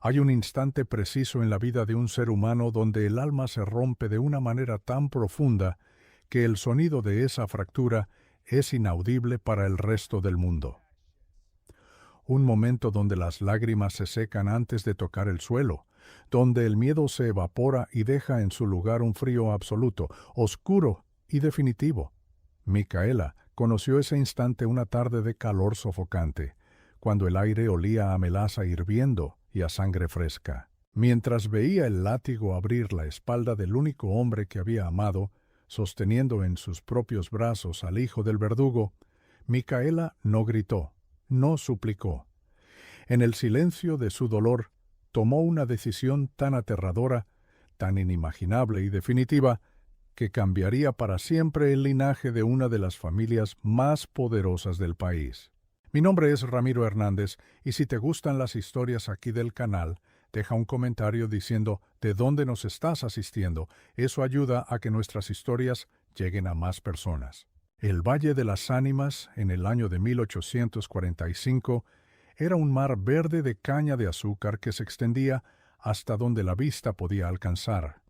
Hay un instante preciso en la vida de un ser humano donde el alma se rompe de una manera tan profunda que el sonido de esa fractura es inaudible para el resto del mundo. Un momento donde las lágrimas se secan antes de tocar el suelo, donde el miedo se evapora y deja en su lugar un frío absoluto, oscuro y definitivo. Micaela conoció ese instante una tarde de calor sofocante, cuando el aire olía a melaza hirviendo y a sangre fresca. Mientras veía el látigo abrir la espalda del único hombre que había amado, sosteniendo en sus propios brazos al hijo del verdugo, Micaela no gritó, no suplicó. En el silencio de su dolor, tomó una decisión tan aterradora, tan inimaginable y definitiva, que cambiaría para siempre el linaje de una de las familias más poderosas del país. Mi nombre es Ramiro Hernández, y si te gustan las historias aquí del canal, deja un comentario diciendo de dónde nos estás asistiendo. Eso ayuda a que nuestras historias lleguen a más personas. El Valle de las Ánimas, en el año de 1845, era un mar verde de caña de azúcar que se extendía hasta donde la vista podía alcanzar,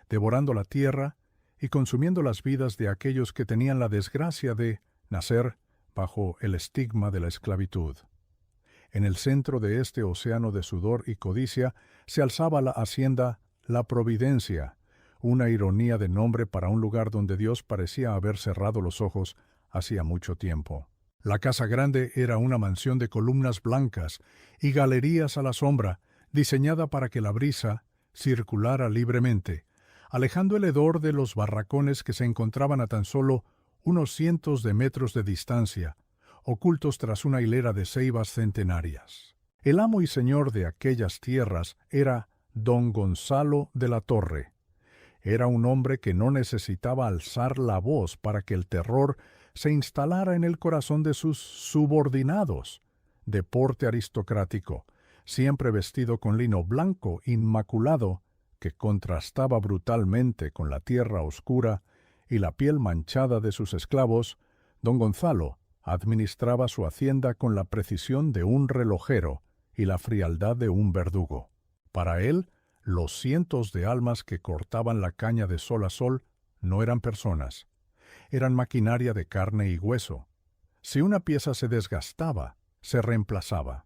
devorando la tierra y consumiendo las vidas de aquellos que tenían la desgracia de nacer bajo el estigma de la esclavitud. En el centro de este océano de sudor y codicia se alzaba la hacienda La Providencia, una ironía de nombre para un lugar donde Dios parecía haber cerrado los ojos hacía mucho tiempo. La casa grande era una mansión de columnas blancas y galerías a la sombra, diseñada para que la brisa circulara libremente, alejando el hedor de los barracones que se encontraban a tan solo unos cientos de metros de distancia, ocultos tras una hilera de ceibas centenarias. El amo y señor de aquellas tierras era don Gonzalo de la Torre. Era un hombre que no necesitaba alzar la voz para que el terror se instalara en el corazón de sus subordinados, de porte aristocrático, siempre vestido con lino blanco inmaculado, que contrastaba brutalmente con la tierra oscura y la piel manchada de sus esclavos. Don Gonzalo administraba su hacienda con la precisión de un relojero y la frialdad de un verdugo. Para él, los cientos de almas que cortaban la caña de sol a sol no eran personas, eran maquinaria de carne y hueso. Si una pieza se desgastaba, se reemplazaba.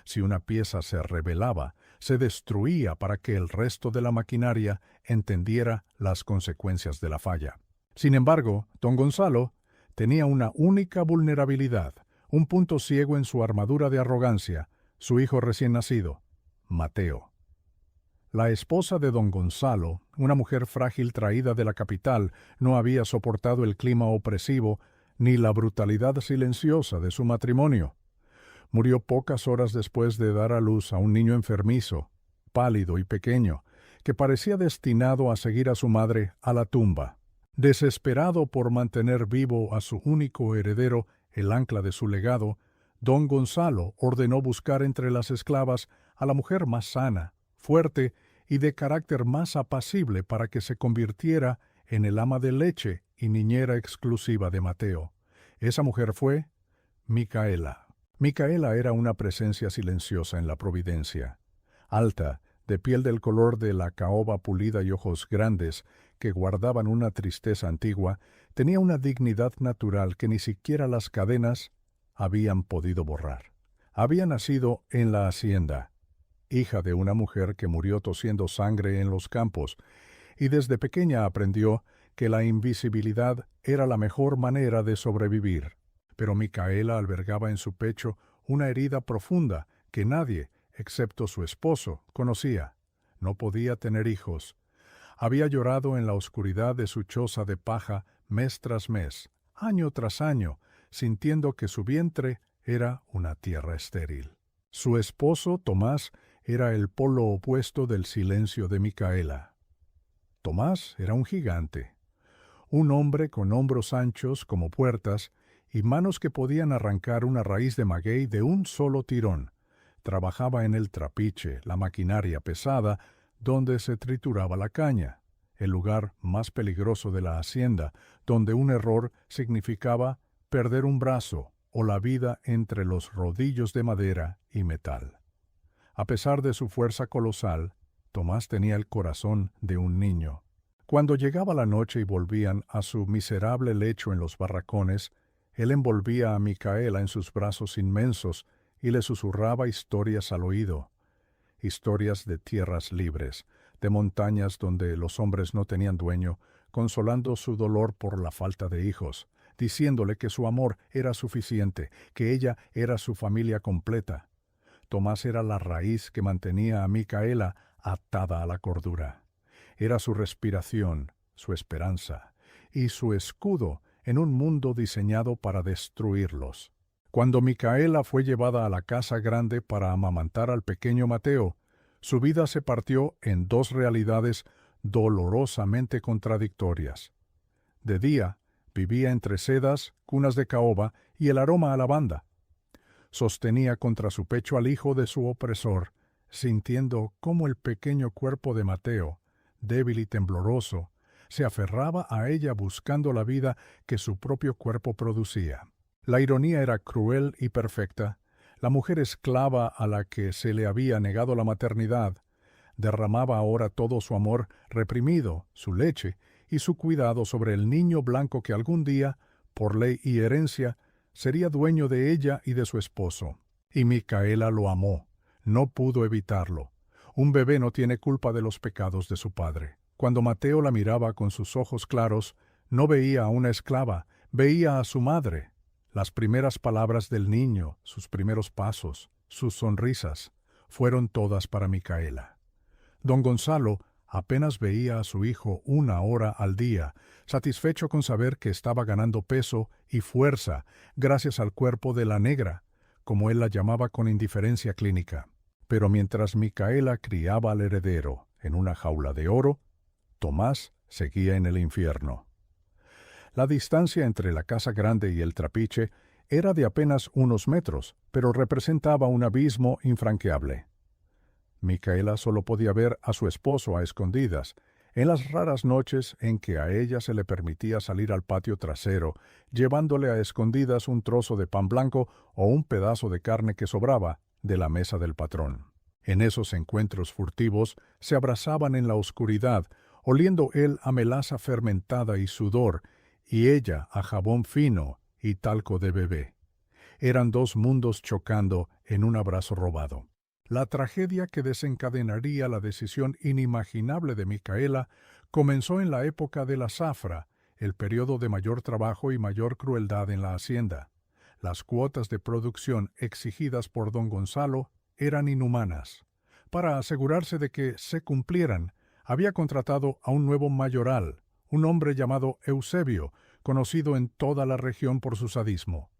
Si una pieza se rebelaba, se destruía para que el resto de la maquinaria entendiera las consecuencias de la falla. Sin embargo, don Gonzalo tenía una única vulnerabilidad, un punto ciego en su armadura de arrogancia, su hijo recién nacido, Mateo. La esposa de don Gonzalo, una mujer frágil traída de la capital, no había soportado el clima opresivo ni la brutalidad silenciosa de su matrimonio. Murió pocas horas después de dar a luz a un niño enfermizo, pálido y pequeño, que parecía destinado a seguir a su madre a la tumba. Desesperado por mantener vivo a su único heredero, el ancla de su legado, don Gonzalo ordenó buscar entre las esclavas a la mujer más sana, fuerte y de carácter más apacible para que se convirtiera en el ama de leche y niñera exclusiva de Mateo. Esa mujer fue Micaela. Micaela era una presencia silenciosa en la Providencia. Alta, de piel del color de la caoba pulida y ojos grandes que guardaban una tristeza antigua, tenía una dignidad natural que ni siquiera las cadenas habían podido borrar. Había nacido en la hacienda, hija de una mujer que murió tosiendo sangre en los campos, y desde pequeña aprendió que la invisibilidad era la mejor manera de sobrevivir. Pero Micaela albergaba en su pecho una herida profunda que nadie, excepto su esposo, conocía. No podía tener hijos. Había llorado en la oscuridad de su choza de paja mes tras mes, año tras año, sintiendo que su vientre era una tierra estéril. Su esposo, Tomás, era el polo opuesto del silencio de Micaela. Tomás era un gigante, un hombre con hombros anchos como puertas y manos que podían arrancar una raíz de maguey de un solo tirón. Trabajaba en el trapiche, la maquinaria pesada, donde se trituraba la caña, el lugar más peligroso de la hacienda, donde un error significaba perder un brazo o la vida entre los rodillos de madera y metal. A pesar de su fuerza colosal, Tomás tenía el corazón de un niño. Cuando llegaba la noche y volvían a su miserable lecho en los barracones, él envolvía a Micaela en sus brazos inmensos y le susurraba historias al oído. Historias de tierras libres, de montañas donde los hombres no tenían dueño, consolando su dolor por la falta de hijos, diciéndole que su amor era suficiente, que ella era su familia completa. Tomás era la raíz que mantenía a Micaela atada a la cordura. Era su respiración, su esperanza, y su escudo en un mundo diseñado para destruirlos. Cuando Micaela fue llevada a la casa grande para amamantar al pequeño Mateo, su vida se partió en dos realidades dolorosamente contradictorias. De día, vivía entre sedas, cunas de caoba y el aroma a lavanda. Sostenía contra su pecho al hijo de su opresor, sintiendo cómo el pequeño cuerpo de Mateo, débil y tembloroso, se aferraba a ella buscando la vida que su propio cuerpo producía. La ironía era cruel y perfecta. La mujer esclava a la que se le había negado la maternidad derramaba ahora todo su amor reprimido, su leche y su cuidado sobre el niño blanco que algún día, por ley y herencia, sería dueño de ella y de su esposo. Y Micaela lo amó. No pudo evitarlo. Un bebé no tiene culpa de los pecados de su padre. Cuando Mateo la miraba con sus ojos claros, no veía a una esclava, veía a su madre. Las primeras palabras del niño, sus primeros pasos, sus sonrisas, fueron todas para Micaela. Don Gonzalo apenas veía a su hijo 1 hora al día, satisfecho con saber que estaba ganando peso y fuerza gracias al cuerpo de la negra, como él la llamaba con indiferencia clínica. Pero mientras Micaela criaba al heredero en una jaula de oro, Tomás seguía en el infierno. La distancia entre la casa grande y el trapiche era de apenas unos metros, pero representaba un abismo infranqueable. Micaela solo podía ver a su esposo a escondidas, en las raras noches en que a ella se le permitía salir al patio trasero, llevándole a escondidas un trozo de pan blanco o un pedazo de carne que sobraba de la mesa del patrón. En esos encuentros furtivos se abrazaban en la oscuridad, oliendo él a melaza fermentada y sudor, y ella a jabón fino y talco de bebé. Eran dos mundos chocando en un abrazo robado. La tragedia que desencadenaría la decisión inimaginable de Micaela comenzó en la época de la zafra, el periodo de mayor trabajo y mayor crueldad en la hacienda. Las cuotas de producción exigidas por don Gonzalo eran inhumanas. Para asegurarse de que se cumplieran, había contratado a un nuevo mayoral, un hombre llamado Eusebio, conocido en toda la región por su sadismo.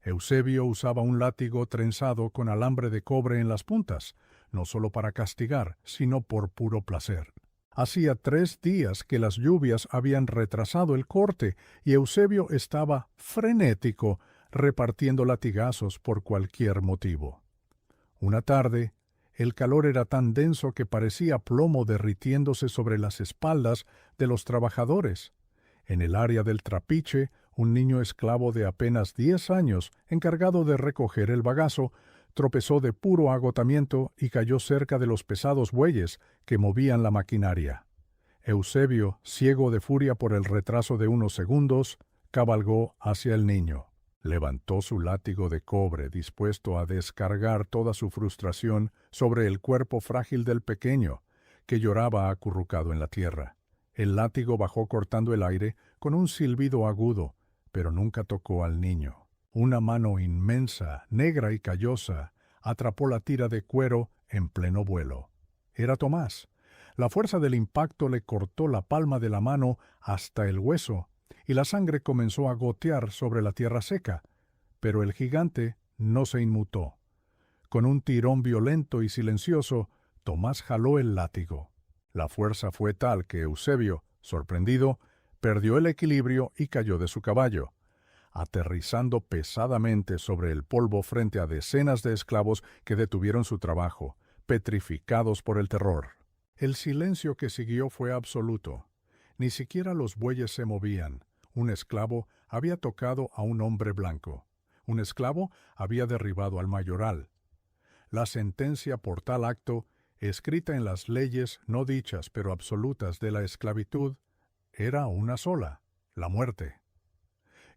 Eusebio usaba un látigo trenzado con alambre de cobre en las puntas, no solo para castigar, sino por puro placer. Hacía 3 días que las lluvias habían retrasado el corte y Eusebio estaba frenético, repartiendo latigazos por cualquier motivo. Una tarde, el calor era tan denso que parecía plomo derritiéndose sobre las espaldas de los trabajadores. En el área del trapiche, un niño esclavo de apenas 10 años, encargado de recoger el bagazo, tropezó de puro agotamiento y cayó cerca de los pesados bueyes que movían la maquinaria. Eusebio, ciego de furia por el retraso de unos segundos, cabalgó hacia el niño. Levantó su látigo de cobre dispuesto a descargar toda su frustración sobre el cuerpo frágil del pequeño, que lloraba acurrucado en la tierra. El látigo bajó cortando el aire con un silbido agudo, pero nunca tocó al niño. Una mano inmensa, negra y callosa, atrapó la tira de cuero en pleno vuelo. Era Tomás. La fuerza del impacto le cortó la palma de la mano hasta el hueso, y la sangre comenzó a gotear sobre la tierra seca, pero el gigante no se inmutó. Con un tirón violento y silencioso, Tomás jaló el látigo. La fuerza fue tal que Eusebio, sorprendido, perdió el equilibrio y cayó de su caballo, aterrizando pesadamente sobre el polvo frente a decenas de esclavos que detuvieron su trabajo, petrificados por el terror. El silencio que siguió fue absoluto. Ni siquiera los bueyes se movían. Un esclavo había tocado a un hombre blanco. Un esclavo había derribado al mayoral. La sentencia por tal acto, escrita en las leyes no dichas pero absolutas de la esclavitud, era una sola, la muerte.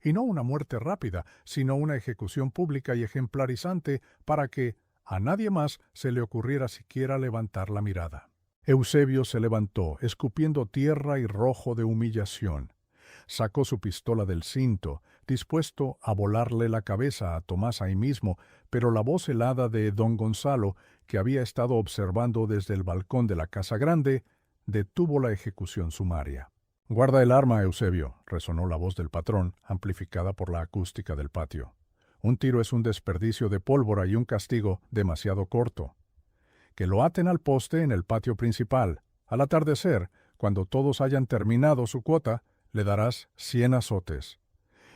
Y no una muerte rápida, sino una ejecución pública y ejemplarizante para que a nadie más se le ocurriera siquiera levantar la mirada. Eusebio se levantó, escupiendo tierra y rojo de humillación. Sacó su pistola del cinto, dispuesto a volarle la cabeza a Tomás ahí mismo, pero la voz helada de don Gonzalo, que había estado observando desde el balcón de la casa grande, detuvo la ejecución sumaria. «Guarda el arma, Eusebio», resonó la voz del patrón, amplificada por la acústica del patio. «Un tiro es un desperdicio de pólvora y un castigo demasiado corto. Que lo aten al poste en el patio principal. Al atardecer, cuando todos hayan terminado su cuota, le darás 100 azotes.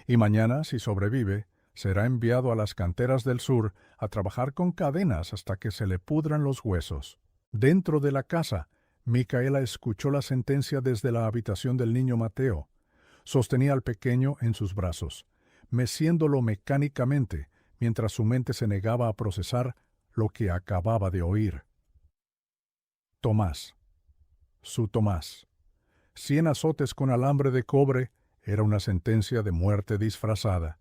Y mañana, si sobrevive, será enviado a las canteras del sur a trabajar con cadenas hasta que se le pudran los huesos». Dentro de la casa, Micaela escuchó la sentencia desde la habitación del niño Mateo. Sostenía al pequeño en sus brazos, meciéndolo mecánicamente, mientras su mente se negaba a procesar lo que acababa de oír. Tomás. Su Tomás. 100 azotes con alambre de cobre era una sentencia de muerte disfrazada.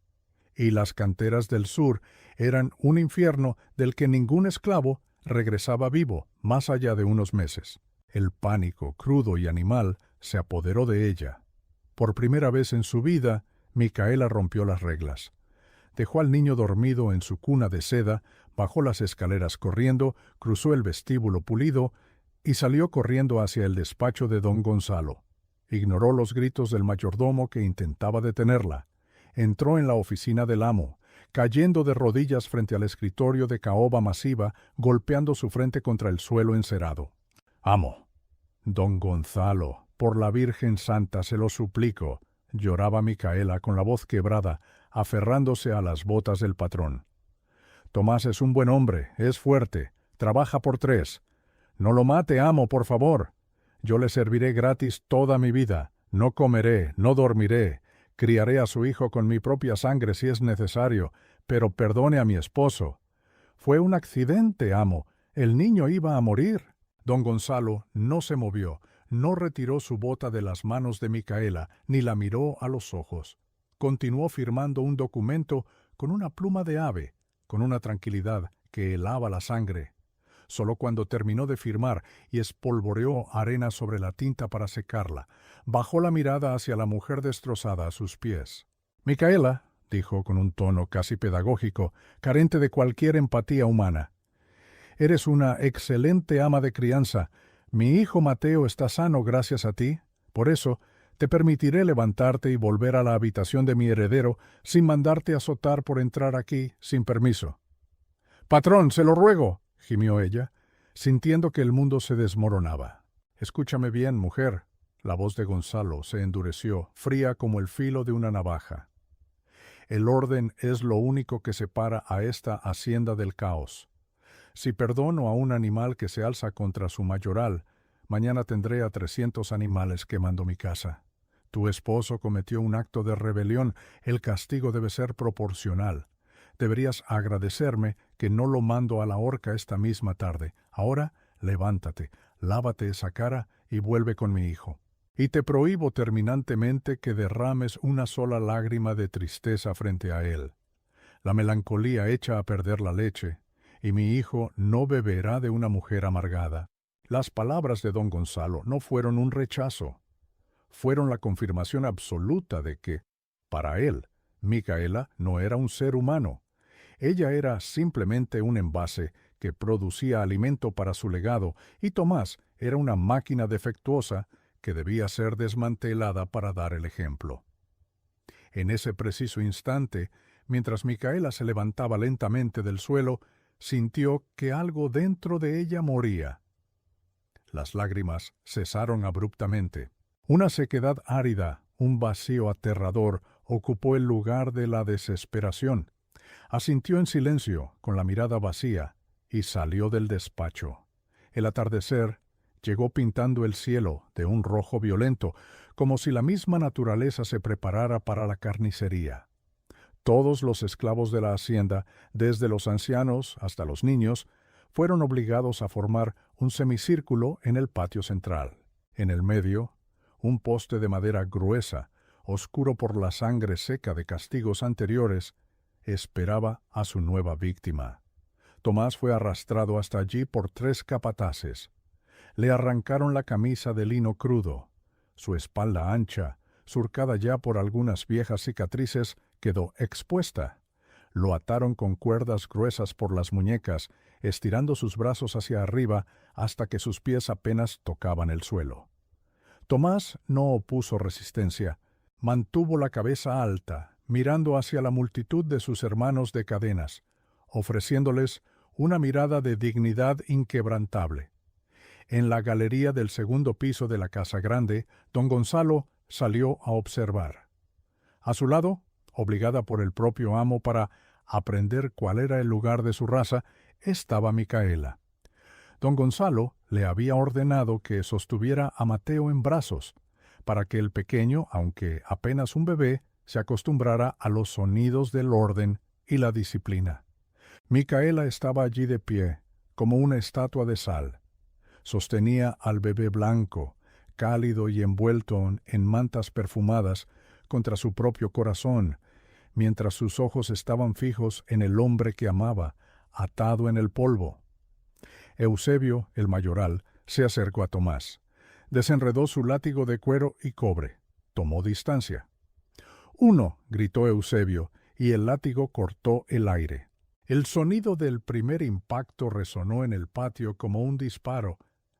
Y las canteras del sur eran un infierno del que ningún esclavo regresaba vivo más allá de unos meses. El pánico, crudo y animal, se apoderó de ella. Por primera vez en su vida, Micaela rompió las reglas. Dejó al niño dormido en su cuna de seda, bajó las escaleras corriendo, cruzó el vestíbulo pulido y salió corriendo hacia el despacho de don Gonzalo. Ignoró los gritos del mayordomo que intentaba detenerla. Entró en la oficina del amo, cayendo de rodillas frente al escritorio de caoba masiva, golpeando su frente contra el suelo encerado. «Amo». «Don Gonzalo, por la Virgen Santa se lo suplico», lloraba Micaela con la voz quebrada, aferrándose a las botas del patrón. «Tomás es un buen hombre, es fuerte, trabaja por 3. No lo mate, amo, por favor. Yo le serviré gratis toda mi vida. No comeré, no dormiré. Criaré a su hijo con mi propia sangre si es necesario, pero perdone a mi esposo. Fue un accidente, amo. El niño iba a morir». Don Gonzalo no se movió, no retiró su bota de las manos de Micaela, ni la miró a los ojos. Continuó firmando un documento con una pluma de ave, con una tranquilidad que helaba la sangre. Solo cuando terminó de firmar y espolvoreó arena sobre la tinta para secarla, bajó la mirada hacia la mujer destrozada a sus pies. «Micaela», dijo con un tono casi pedagógico, carente de cualquier empatía humana, «eres una excelente ama de crianza. Mi hijo Mateo está sano gracias a ti. Por eso, te permitiré levantarte y volver a la habitación de mi heredero sin mandarte azotar por entrar aquí sin permiso». «Patrón, se lo ruego», gimió ella, sintiendo que el mundo se desmoronaba. «Escúchame bien, mujer». La voz de Gonzalo se endureció, fría como el filo de una navaja. «El orden es lo único que separa a esta hacienda del caos. Si perdono a un animal que se alza contra su mayoral, mañana tendré a 300 animales quemando mi casa. Tu esposo cometió un acto de rebelión, el castigo debe ser proporcional. Deberías agradecerme que no lo mando a la horca esta misma tarde. Ahora, levántate, lávate esa cara y vuelve con mi hijo. Y te prohíbo terminantemente que derrames una sola lágrima de tristeza frente a él. La melancolía echa a perder la leche, y mi hijo no beberá de una mujer amargada». Las palabras de don Gonzalo no fueron un rechazo. Fueron la confirmación absoluta de que, para él, Micaela no era un ser humano. Ella era simplemente un envase que producía alimento para su legado, y Tomás era una máquina defectuosa que debía ser desmantelada para dar el ejemplo. En ese preciso instante, mientras Micaela se levantaba lentamente del suelo, sintió que algo dentro de ella moría. Las lágrimas cesaron abruptamente. Una sequedad árida, un vacío aterrador, ocupó el lugar de la desesperación. Asintió en silencio, con la mirada vacía, y salió del despacho. El atardecer llegó pintando el cielo de un rojo violento, como si la misma naturaleza se preparara para la carnicería. Todos los esclavos de la hacienda, desde los ancianos hasta los niños, fueron obligados a formar un semicírculo en el patio central. En el medio, un poste de madera gruesa, oscuro por la sangre seca de castigos anteriores, esperaba a su nueva víctima. Tomás fue arrastrado hasta allí por 3 capataces. Le arrancaron la camisa de lino crudo. Su espalda ancha, surcada ya por algunas viejas cicatrices, quedó expuesta. Lo ataron con cuerdas gruesas por las muñecas, estirando sus brazos hacia arriba hasta que sus pies apenas tocaban el suelo. Tomás no opuso resistencia. Mantuvo la cabeza alta, mirando hacia la multitud de sus hermanos de cadenas, ofreciéndoles una mirada de dignidad inquebrantable. En la galería del segundo piso de la casa grande, don Gonzalo salió a observar. A su lado, obligada por el propio amo para aprender cuál era el lugar de su raza, estaba Micaela. Don Gonzalo le había ordenado que sostuviera a Mateo en brazos, para que el pequeño, aunque apenas un bebé, se acostumbrara a los sonidos del orden y la disciplina. Micaela estaba allí de pie, como una estatua de sal. Sostenía al bebé blanco, cálido y envuelto en mantas perfumadas, contra su propio corazón, mientras sus ojos estaban fijos en el hombre que amaba, atado en el polvo. Eusebio, el mayoral, se acercó a Tomás. Desenredó su látigo de cuero y cobre. Tomó distancia. «¡Uno!», gritó Eusebio, y el látigo cortó el aire. El sonido del primer impacto resonó en el patio como un disparo.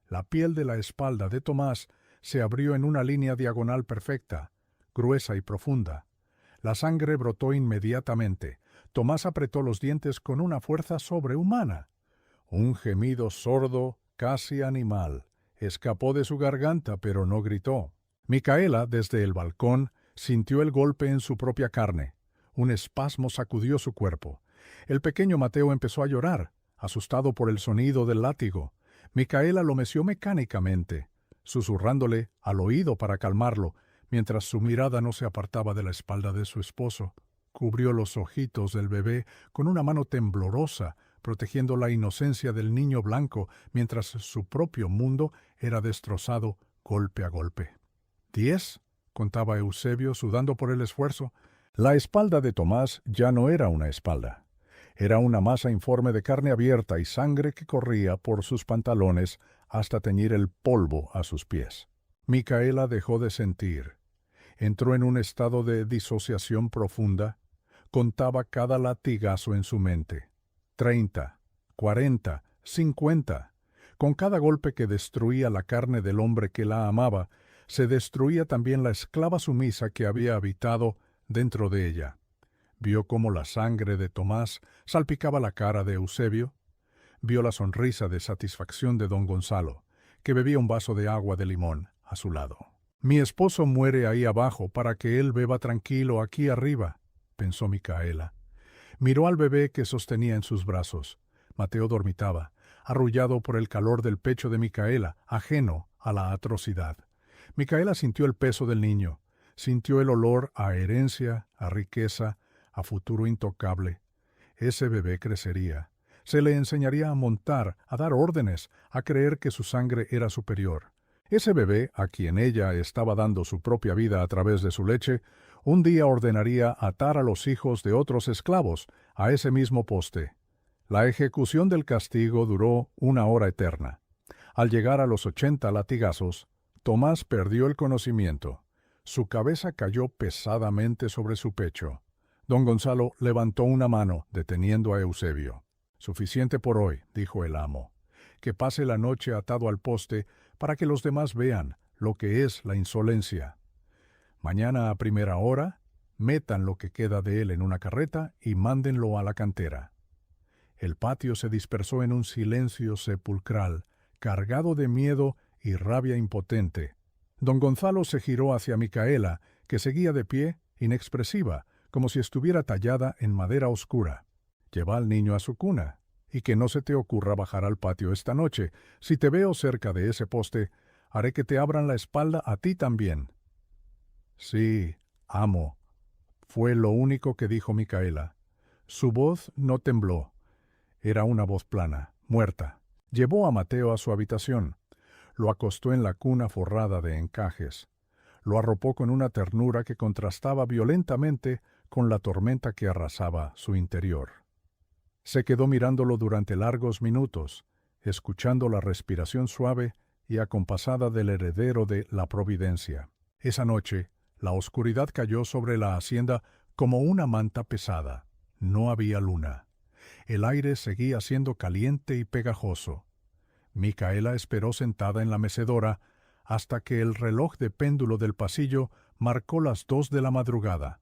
La piel de la espalda de Tomás se abrió en una línea diagonal perfecta, gruesa y profunda. La sangre brotó inmediatamente. Tomás apretó los dientes con una fuerza sobrehumana. Un gemido sordo, casi animal, escapó de su garganta, pero no gritó. Micaela, desde el balcón, sintió el golpe en su propia carne. Un espasmo sacudió su cuerpo. El pequeño Mateo empezó a llorar, asustado por el sonido del látigo. Micaela lo meció mecánicamente, susurrándole al oído para calmarlo, mientras su mirada no se apartaba de la espalda de su esposo. Cubrió los ojitos del bebé con una mano temblorosa, protegiendo la inocencia del niño blanco, mientras su propio mundo era destrozado golpe a golpe. 10, contaba Eusebio, sudando por el esfuerzo. La espalda de Tomás ya no era una espalda. Era una masa informe de carne abierta y sangre que corría por sus pantalones hasta teñir el polvo a sus pies. Micaela dejó de sentir. Entró en un estado de disociación profunda. Contaba cada latigazo en su mente. 30, 40, 50. Con cada golpe que destruía la carne del hombre que la amaba, se destruía también la esclava sumisa que había habitado dentro de ella. Vio cómo la sangre de Tomás salpicaba la cara de Eusebio. Vio la sonrisa de satisfacción de don Gonzalo, que bebía un vaso de agua de limón a su lado. «Mi esposo muere ahí abajo para que él beba tranquilo aquí arriba», pensó Micaela. Miró al bebé que sostenía en sus brazos. Mateo dormitaba, arrullado por el calor del pecho de Micaela, ajeno a la atrocidad. Micaela sintió el peso del niño, sintió el olor a herencia, a riqueza, a futuro intocable. Ese bebé crecería. Se le enseñaría a montar, a dar órdenes, a creer que su sangre era superior. Ese bebé, a quien ella estaba dando su propia vida a través de su leche, un día ordenaría atar a los hijos de otros esclavos a ese mismo poste. La ejecución del castigo duró 1 hora eterna. Al llegar a los 80 latigazos, Tomás perdió el conocimiento. Su cabeza cayó pesadamente sobre su pecho. Don Gonzalo levantó una mano, deteniendo a Eusebio. «Suficiente por hoy», dijo el amo. «Que pase la noche atado al poste para que los demás vean lo que es la insolencia. Mañana a primera hora, metan lo que queda de él en una carreta y mándenlo a la cantera». El patio se dispersó en un silencio sepulcral, cargado de miedo y rabia impotente. Don Gonzalo se giró hacia Micaela, que seguía de pie, inexpresiva, como si estuviera tallada en madera oscura. «Lleva al niño a su cuna, y que no se te ocurra bajar al patio esta noche. Si te veo cerca de ese poste, haré que te abran la espalda a ti también». «Sí, amo», fue lo único que dijo Micaela. Su voz no tembló. Era una voz plana, muerta. Llevó a Mateo a su habitación. Lo acostó en la cuna forrada de encajes. Lo arropó con una ternura que contrastaba violentamente con la tormenta que arrasaba su interior. Se quedó mirándolo durante largos minutos, escuchando la respiración suave y acompasada del heredero de la Providencia. Esa noche, la oscuridad cayó sobre la hacienda como una manta pesada. No había luna. El aire seguía siendo caliente y pegajoso. Micaela esperó sentada en la mecedora hasta que el reloj de péndulo del pasillo marcó las 2 de la madrugada.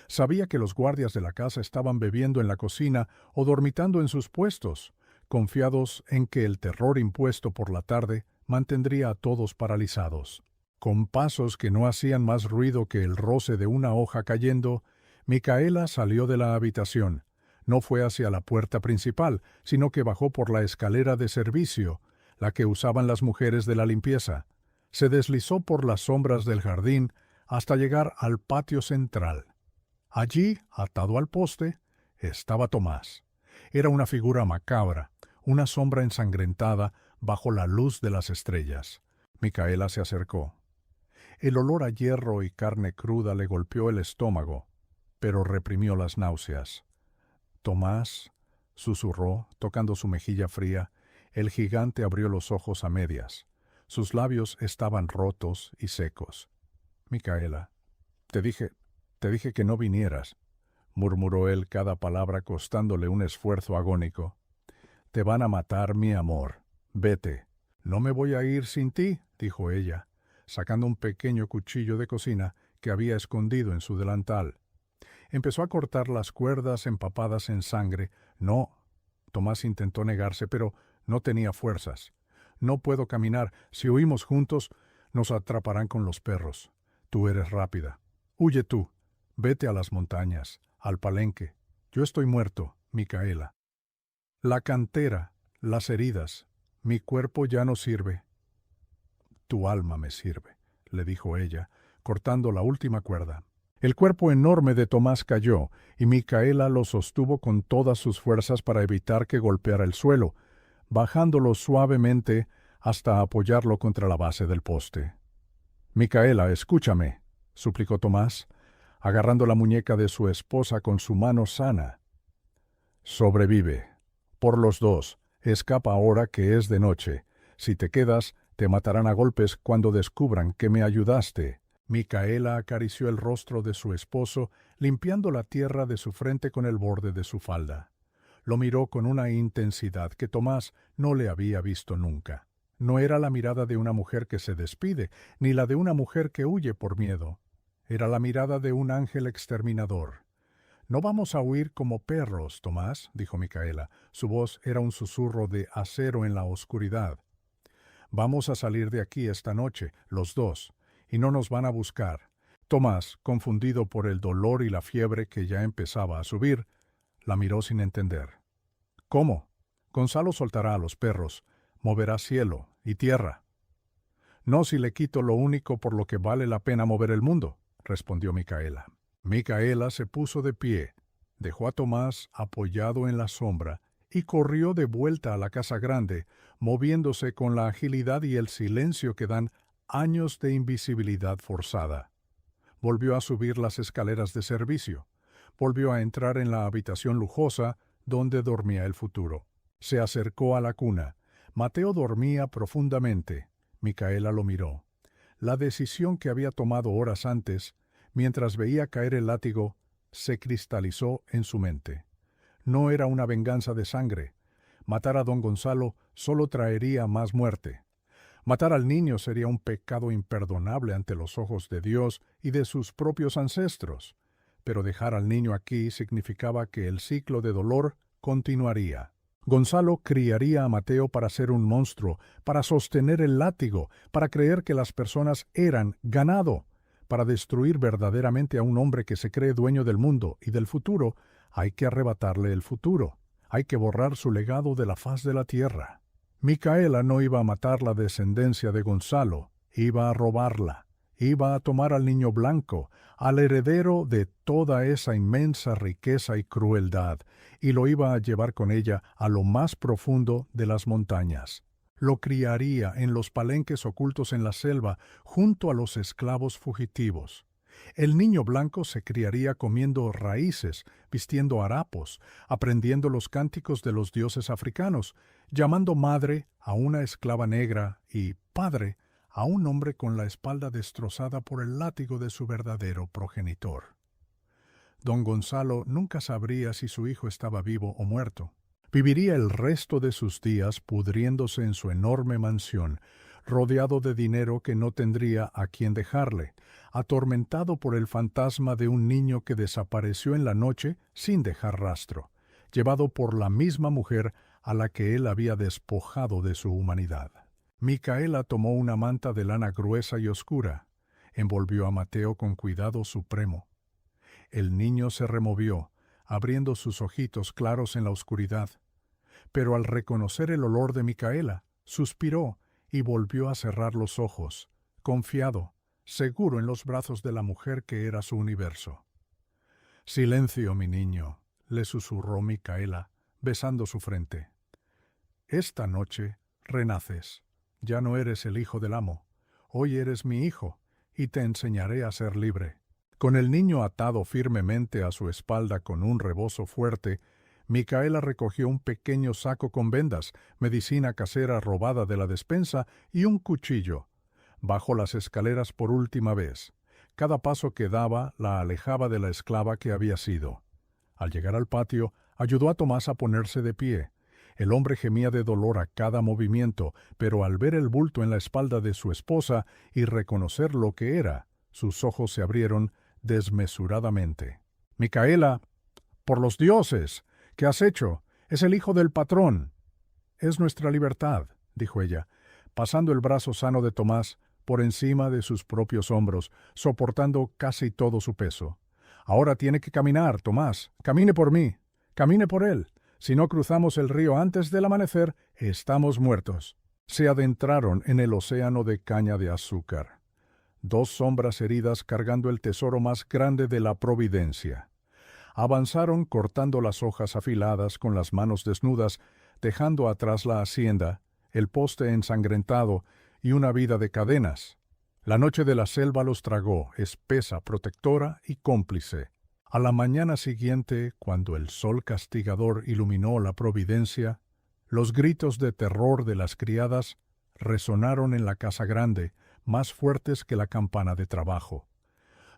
Sabía que los guardias de la casa estaban bebiendo en la cocina o dormitando en sus puestos, confiados en que el terror impuesto por la tarde mantendría a todos paralizados. Con pasos que no hacían más ruido que el roce de una hoja cayendo, Micaela salió de la habitación. No fue hacia la puerta principal, sino que bajó por la escalera de servicio, la que usaban las mujeres de la limpieza. Se deslizó por las sombras del jardín hasta llegar al patio central. Allí, atado al poste, estaba Tomás. Era una figura macabra, una sombra ensangrentada bajo la luz de las estrellas. Micaela se acercó. El olor a hierro y carne cruda le golpeó el estómago, pero reprimió las náuseas. Tomás, susurró, tocando su mejilla fría. El gigante abrió los ojos a medias. Sus labios estaban rotos y secos. Micaela, te dije que no vinieras, murmuró él, cada palabra costándole un esfuerzo agónico. Te van a matar, mi amor. Vete. No me voy a ir sin ti, dijo ella, sacando un pequeño cuchillo de cocina que había escondido en su delantal. Empezó a cortar las cuerdas empapadas en sangre. No. Tomás intentó negarse, pero no tenía fuerzas. No puedo caminar. Si huimos juntos, nos atraparán con los perros. Tú eres rápida. Huye tú. Vete a las montañas, al palenque. Yo estoy muerto, Micaela. La cantera, las heridas, mi cuerpo ya no sirve. Tu alma me sirve, le dijo ella, cortando la última cuerda. El cuerpo enorme de Tomás cayó, y Micaela lo sostuvo con todas sus fuerzas para evitar que golpeara el suelo, bajándolo suavemente hasta apoyarlo contra la base del poste. Micaela, escúchame, suplicó Tomás, agarrando la muñeca de su esposa con su mano sana. Sobrevive. Por los dos. Escapa ahora que es de noche. Si te quedas, te matarán a golpes cuando descubran que me ayudaste. Micaela acarició el rostro de su esposo, limpiando la tierra de su frente con el borde de su falda. Lo miró con una intensidad que Tomás no le había visto nunca. No era la mirada de una mujer que se despide, ni la de una mujer que huye por miedo. Era la mirada de un ángel exterminador. «No vamos a huir como perros, Tomás», dijo Micaela. Su voz era un susurro de acero en la oscuridad. «Vamos a salir de aquí esta noche, los dos, y no nos van a buscar». Tomás, confundido por el dolor y la fiebre que ya empezaba a subir, la miró sin entender. «¿Cómo? Gonzalo soltará a los perros, moverá cielo y tierra». «No si le quito lo único por lo que vale la pena mover el mundo», respondió Micaela. Micaela se puso de pie, dejó a Tomás apoyado en la sombra y corrió de vuelta a la casa grande, moviéndose con la agilidad y el silencio que dan años de invisibilidad forzada. Volvió a subir las escaleras de servicio. Volvió a entrar en la habitación lujosa donde dormía el futuro. Se acercó a la cuna. Mateo dormía profundamente. Micaela lo miró. La decisión que había tomado horas antes, mientras veía caer el látigo, se cristalizó en su mente. No era una venganza de sangre. Matar a don Gonzalo solo traería más muerte. Matar al niño sería un pecado imperdonable ante los ojos de Dios y de sus propios ancestros. Pero dejar al niño aquí significaba que el ciclo de dolor continuaría. Gonzalo criaría a Mateo para ser un monstruo, para sostener el látigo, para creer que las personas eran ganado. Para destruir verdaderamente a un hombre que se cree dueño del mundo y del futuro, hay que arrebatarle el futuro. Hay que borrar su legado de la faz de la tierra. Micaela no iba a matar la descendencia de Gonzalo, iba a robarla, Iba a tomar al niño blanco, al heredero de toda esa inmensa riqueza y crueldad, y lo iba a llevar con ella a lo más profundo de las montañas. Lo criaría en los palenques ocultos en la selva, junto a los esclavos fugitivos. El niño blanco se criaría comiendo raíces, vistiendo harapos, aprendiendo los cánticos de los dioses africanos, llamando madre a una esclava negra y padre a un hombre con la espalda destrozada por el látigo de su verdadero progenitor. Don Gonzalo nunca sabría si su hijo estaba vivo o muerto. Viviría el resto de sus días pudriéndose en su enorme mansión, rodeado de dinero que no tendría a quien dejarle, atormentado por el fantasma de un niño que desapareció en la noche sin dejar rastro, llevado por la misma mujer a la que él había despojado de su humanidad. Micaela tomó una manta de lana gruesa y oscura, envolvió a Mateo con cuidado supremo. El niño se removió, abriendo sus ojitos claros en la oscuridad, pero al reconocer el olor de Micaela, suspiró y volvió a cerrar los ojos, confiado, seguro en los brazos de la mujer que era su universo. «Silencio, mi niño», le susurró Micaela, besando su frente. «Esta noche renaces. Ya no eres el hijo del amo. Hoy eres mi hijo, y te enseñaré a ser libre». Con el niño atado firmemente a su espalda con un rebozo fuerte, Micaela recogió un pequeño saco con vendas, medicina casera robada de la despensa y un cuchillo. Bajó las escaleras por última vez. Cada paso que daba la alejaba de la esclava que había sido. Al llegar al patio, ayudó a Tomás a ponerse de pie. El hombre gemía de dolor a cada movimiento, pero al ver el bulto en la espalda de su esposa y reconocer lo que era, sus ojos se abrieron desmesuradamente. «Micaela, por los dioses, ¿qué has hecho? Es el hijo del patrón». «Es nuestra libertad», dijo ella, pasando el brazo sano de Tomás por encima de sus propios hombros, soportando casi todo su peso. «Ahora tiene que caminar, Tomás. Camine por mí. Camine por él. Si no cruzamos el río antes del amanecer, estamos muertos». Se adentraron en el océano de caña de azúcar. Dos sombras heridas cargando el tesoro más grande de la providencia. Avanzaron cortando las hojas afiladas con las manos desnudas, dejando atrás la hacienda, el poste ensangrentado y una vida de cadenas. La noche de la selva los tragó, espesa, protectora y cómplice. A la mañana siguiente, cuando el sol castigador iluminó la providencia, los gritos de terror de las criadas resonaron en la casa grande, más fuertes que la campana de trabajo.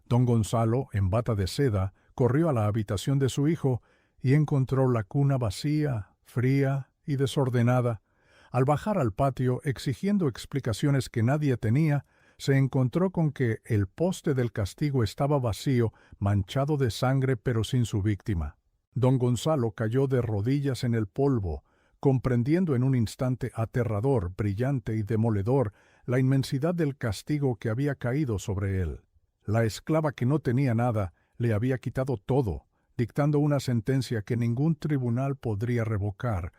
Don Gonzalo, en bata de seda, corrió a la habitación de su hijo y encontró la cuna vacía, fría y desordenada. Al bajar al patio, exigiendo explicaciones que nadie tenía, se encontró con que el poste del castigo estaba vacío, manchado de sangre pero sin su víctima. Don Gonzalo cayó de rodillas en el polvo, comprendiendo en un instante aterrador, brillante y demoledor la inmensidad del castigo que había caído sobre él. La esclava que no tenía nada le había quitado todo, dictando una sentencia que ningún tribunal podría revocar,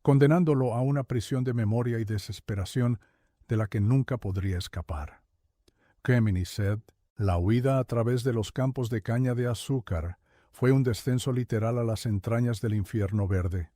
condenándolo a una prisión de memoria y desesperación de la que nunca podría escapar. Crémini sed, la huida a través de los campos de caña de azúcar fue un descenso literal a las entrañas del infierno verde.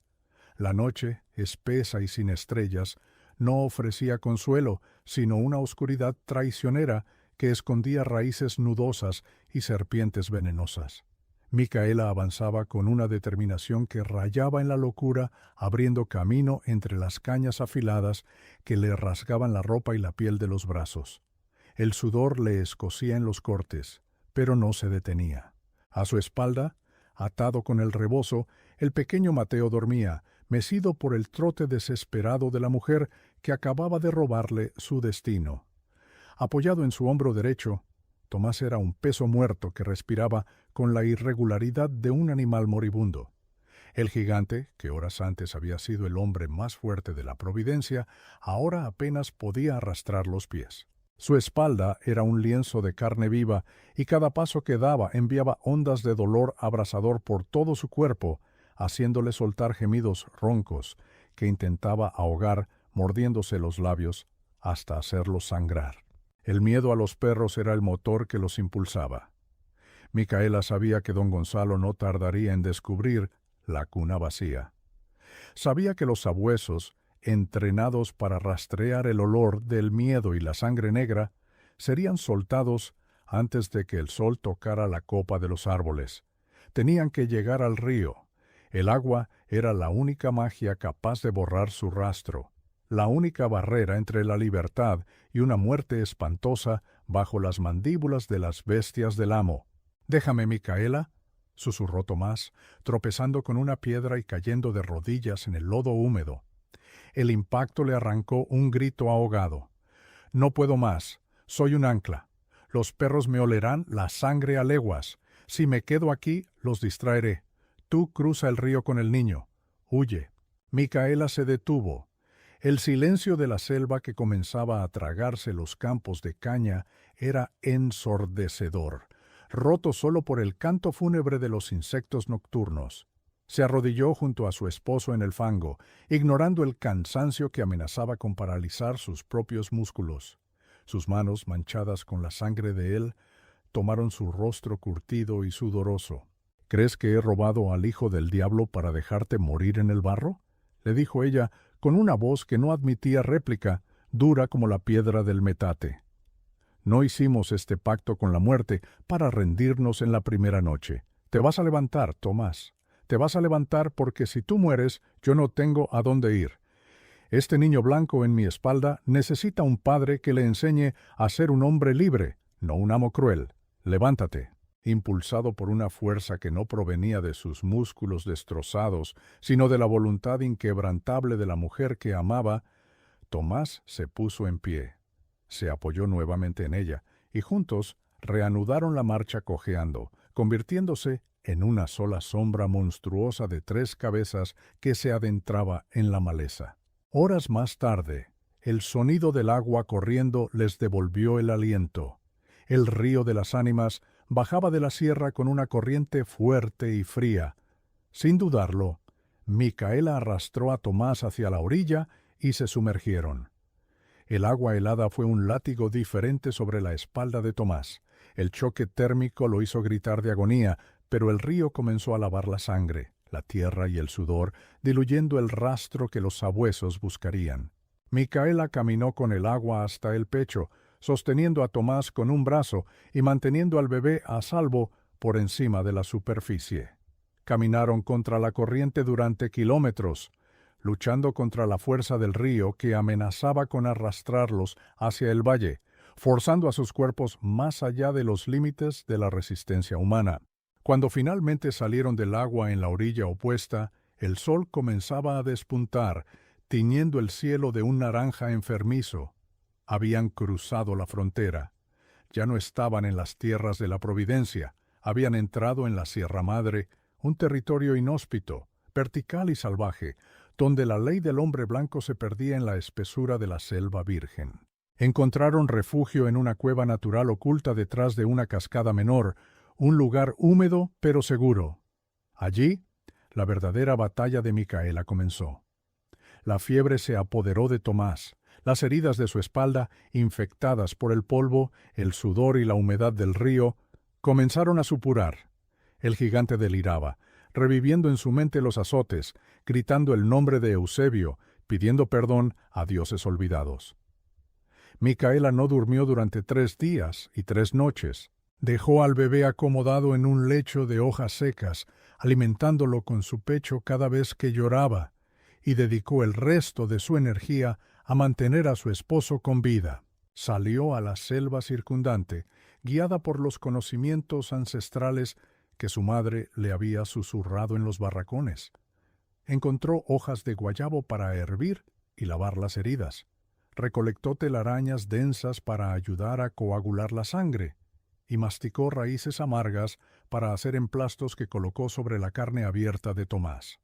La noche, espesa y sin estrellas, no ofrecía consuelo, sino una oscuridad traicionera que escondía raíces nudosas y serpientes venenosas. Micaela avanzaba con una determinación que rayaba en la locura, abriendo camino entre las cañas afiladas que le rasgaban la ropa y la piel de los brazos. El sudor le escocía en los cortes, pero no se detenía. A su espalda, atado con el rebozo, el pequeño Mateo dormía, mecido por el trote desesperado de la mujer que acababa de robarle su destino. Apoyado en su hombro derecho, Tomás era un peso muerto que respiraba con la irregularidad de un animal moribundo. El gigante, que horas antes había sido el hombre más fuerte de la providencia, ahora apenas podía arrastrar los pies. Su espalda era un lienzo de carne viva y cada paso que daba enviaba ondas de dolor abrasador por todo su cuerpo, haciéndole soltar gemidos roncos que intentaba ahogar mordiéndose los labios hasta hacerlos sangrar. El miedo a los perros era el motor que los impulsaba. Micaela sabía que don Gonzalo no tardaría en descubrir la cuna vacía. Sabía que los sabuesos, entrenados para rastrear el olor del miedo y la sangre negra, serían soltados antes de que el sol tocara la copa de los árboles. Tenían que llegar al río. El agua era la única magia capaz de borrar su rastro, la única barrera entre la libertad y una muerte espantosa bajo las mandíbulas de las bestias del amo. «Déjame, Micaela», susurró Tomás, tropezando con una piedra y cayendo de rodillas en el lodo húmedo. El impacto le arrancó un grito ahogado. «No puedo más. Soy un ancla. Los perros me olerán la sangre a leguas. Si me quedo aquí, los distraeré. Tú cruza el río con el niño. Huye». Micaela se detuvo. El silencio de la selva que comenzaba a tragarse los campos de caña era ensordecedor, roto solo por el canto fúnebre de los insectos nocturnos. Se arrodilló junto a su esposo en el fango, ignorando el cansancio que amenazaba con paralizar sus propios músculos. Sus manos, manchadas con la sangre de él, tomaron su rostro curtido y sudoroso. «¿Crees que he robado al hijo del diablo para dejarte morir en el barro?», le dijo ella, con una voz que no admitía réplica, dura como la piedra del metate. «No hicimos este pacto con la muerte para rendirnos en la primera noche. Te vas a levantar, Tomás. Te vas a levantar porque si tú mueres, yo no tengo a dónde ir. Este niño blanco en mi espalda necesita un padre que le enseñe a ser un hombre libre, no un amo cruel. Levántate». Impulsado por una fuerza que no provenía de sus músculos destrozados, sino de la voluntad inquebrantable de la mujer que amaba, Tomás se puso en pie. Se apoyó nuevamente en ella, y juntos reanudaron la marcha cojeando, convirtiéndose en una sola sombra monstruosa de 3 cabezas que se adentraba en la maleza. Horas más tarde, el sonido del agua corriendo les devolvió el aliento. El río de las ánimas bajaba de la sierra con una corriente fuerte y fría. Sin dudarlo, Micaela arrastró a Tomás hacia la orilla y se sumergieron. El agua helada fue un látigo diferente sobre la espalda de Tomás. El choque térmico lo hizo gritar de agonía, pero el río comenzó a lavar la sangre, la tierra y el sudor, diluyendo el rastro que los sabuesos buscarían. Micaela caminó con el agua hasta el pecho, sosteniendo a Tomás con un brazo y manteniendo al bebé a salvo por encima de la superficie. Caminaron contra la corriente durante kilómetros, luchando contra la fuerza del río que amenazaba con arrastrarlos hacia el valle, forzando a sus cuerpos más allá de los límites de la resistencia humana. Cuando finalmente salieron del agua en la orilla opuesta, el sol comenzaba a despuntar, tiñendo el cielo de un naranja enfermizo. Habían cruzado la frontera. Ya no estaban en las tierras de la Providencia, habían entrado en la Sierra Madre, un territorio inhóspito, vertical y salvaje, donde la ley del hombre blanco se perdía en la espesura de la selva virgen. Encontraron refugio en una cueva natural oculta detrás de una cascada menor, un lugar húmedo pero seguro. Allí, la verdadera batalla de Micaela comenzó. La fiebre se apoderó de Tomás. Las heridas de su espalda, infectadas por el polvo, el sudor y la humedad del río, comenzaron a supurar. El gigante deliraba, reviviendo en su mente los azotes, gritando el nombre de Eusebio, pidiendo perdón a dioses olvidados. Micaela no durmió durante 3 días y 3 noches. Dejó al bebé acomodado en un lecho de hojas secas, alimentándolo con su pecho cada vez que lloraba, y dedicó el resto de su energía a mantener a su esposo con vida. Salió a la selva circundante, guiada por los conocimientos ancestrales que su madre le había susurrado en los barracones. Encontró hojas de guayabo para hervir y lavar las heridas. Recolectó telarañas densas para ayudar a coagular la sangre, y masticó raíces amargas para hacer emplastos que colocó sobre la carne abierta de Tomás.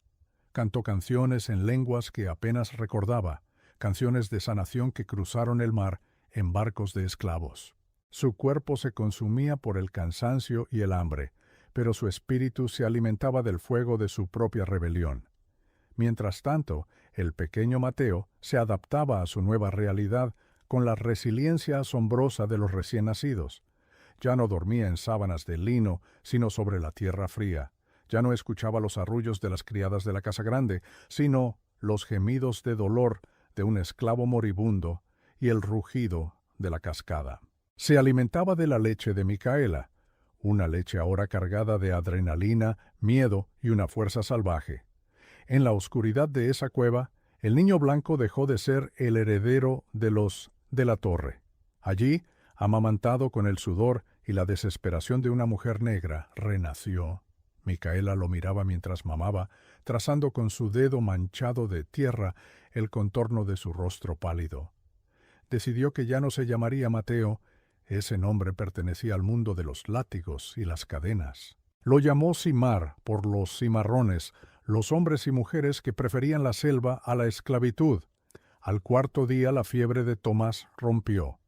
Cantó canciones en lenguas que apenas recordaba, canciones de sanación que cruzaron el mar en barcos de esclavos. Su cuerpo se consumía por el cansancio y el hambre, pero su espíritu se alimentaba del fuego de su propia rebelión. Mientras tanto, el pequeño Mateo se adaptaba a su nueva realidad con la resiliencia asombrosa de los recién nacidos. Ya no dormía en sábanas de lino, sino sobre la tierra fría. Ya no escuchaba los arrullos de las criadas de la casa grande, sino los gemidos de dolor de un esclavo moribundo y el rugido de la cascada. Se alimentaba de la leche de Micaela, una leche ahora cargada de adrenalina, miedo y una fuerza salvaje. En la oscuridad de esa cueva, el niño blanco dejó de ser el heredero de los de la torre. Allí, amamantado con el sudor y la desesperación de una mujer negra, renació. Micaela lo miraba mientras mamaba, trazando con su dedo manchado de tierra el contorno de su rostro pálido. Decidió que ya no se llamaría Mateo, ese nombre pertenecía al mundo de los látigos y las cadenas. Lo llamó Simar por los cimarrones, los hombres y mujeres que preferían la selva a la esclavitud. Al cuarto día la fiebre de Tomás rompió.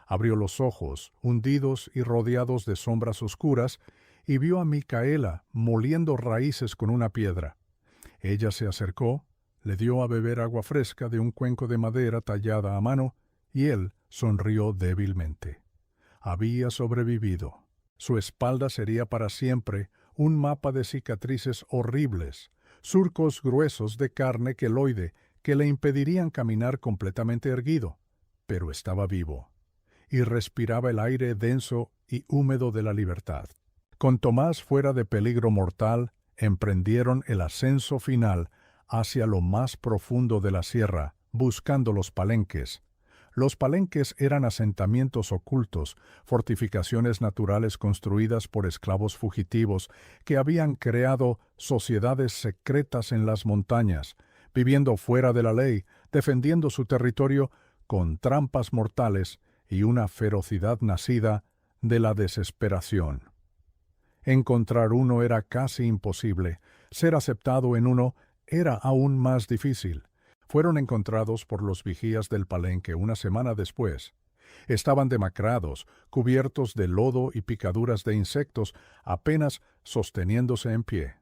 Abrió los ojos, hundidos y rodeados de sombras oscuras, y vio a Micaela moliendo raíces con una piedra. Ella se acercó, le dio a beber agua fresca de un cuenco de madera tallada a mano, y él sonrió débilmente. Había sobrevivido. Su espalda sería para siempre un mapa de cicatrices horribles, surcos gruesos de carne queloide que le impedirían caminar completamente erguido, pero estaba vivo, y respiraba el aire denso y húmedo de la libertad. Con Tomás fuera de peligro mortal, emprendieron el ascenso final hacia lo más profundo de la sierra, buscando los palenques. Los palenques eran asentamientos ocultos, fortificaciones naturales construidas por esclavos fugitivos que habían creado sociedades secretas en las montañas, viviendo fuera de la ley, defendiendo su territorio con trampas mortales y una ferocidad nacida de la desesperación. Encontrar uno era casi imposible, ser aceptado en uno era aún más difícil. Fueron encontrados por los vigías del palenque una semana después. Estaban demacrados, cubiertos de lodo y picaduras de insectos, apenas sosteniéndose en pie.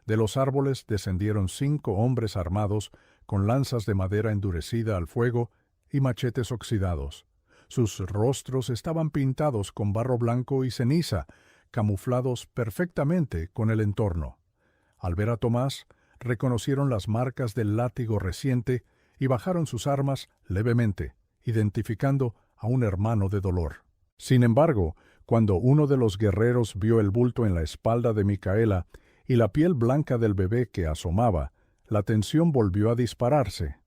De los árboles descendieron 5 hombres armados, con lanzas de madera endurecida al fuego y machetes oxidados. Sus rostros estaban pintados con barro blanco y ceniza, camuflados perfectamente con el entorno. Al ver a Tomás, reconocieron las marcas del látigo reciente y bajaron sus armas levemente, identificando a un hermano de dolor. Sin embargo, cuando uno de los guerreros vio el bulto en la espalda de Micaela y la piel blanca del bebé que asomaba, la tensión volvió a dispararse.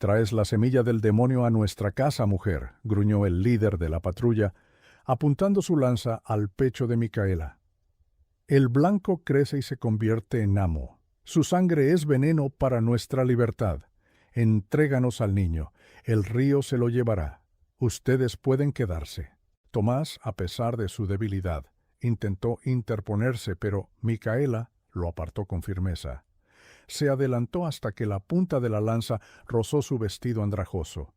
«Traes la semilla del demonio a nuestra casa, mujer», gruñó el líder de la patrulla, apuntando su lanza al pecho de Micaela. El blanco crece y se convierte en amo. Su sangre es veneno para nuestra libertad. Entréganos al niño. El río se lo llevará. Ustedes pueden quedarse. Tomás, a pesar de su debilidad, intentó interponerse, pero Micaela lo apartó con firmeza. Se adelantó hasta que la punta de la lanza rozó su vestido andrajoso.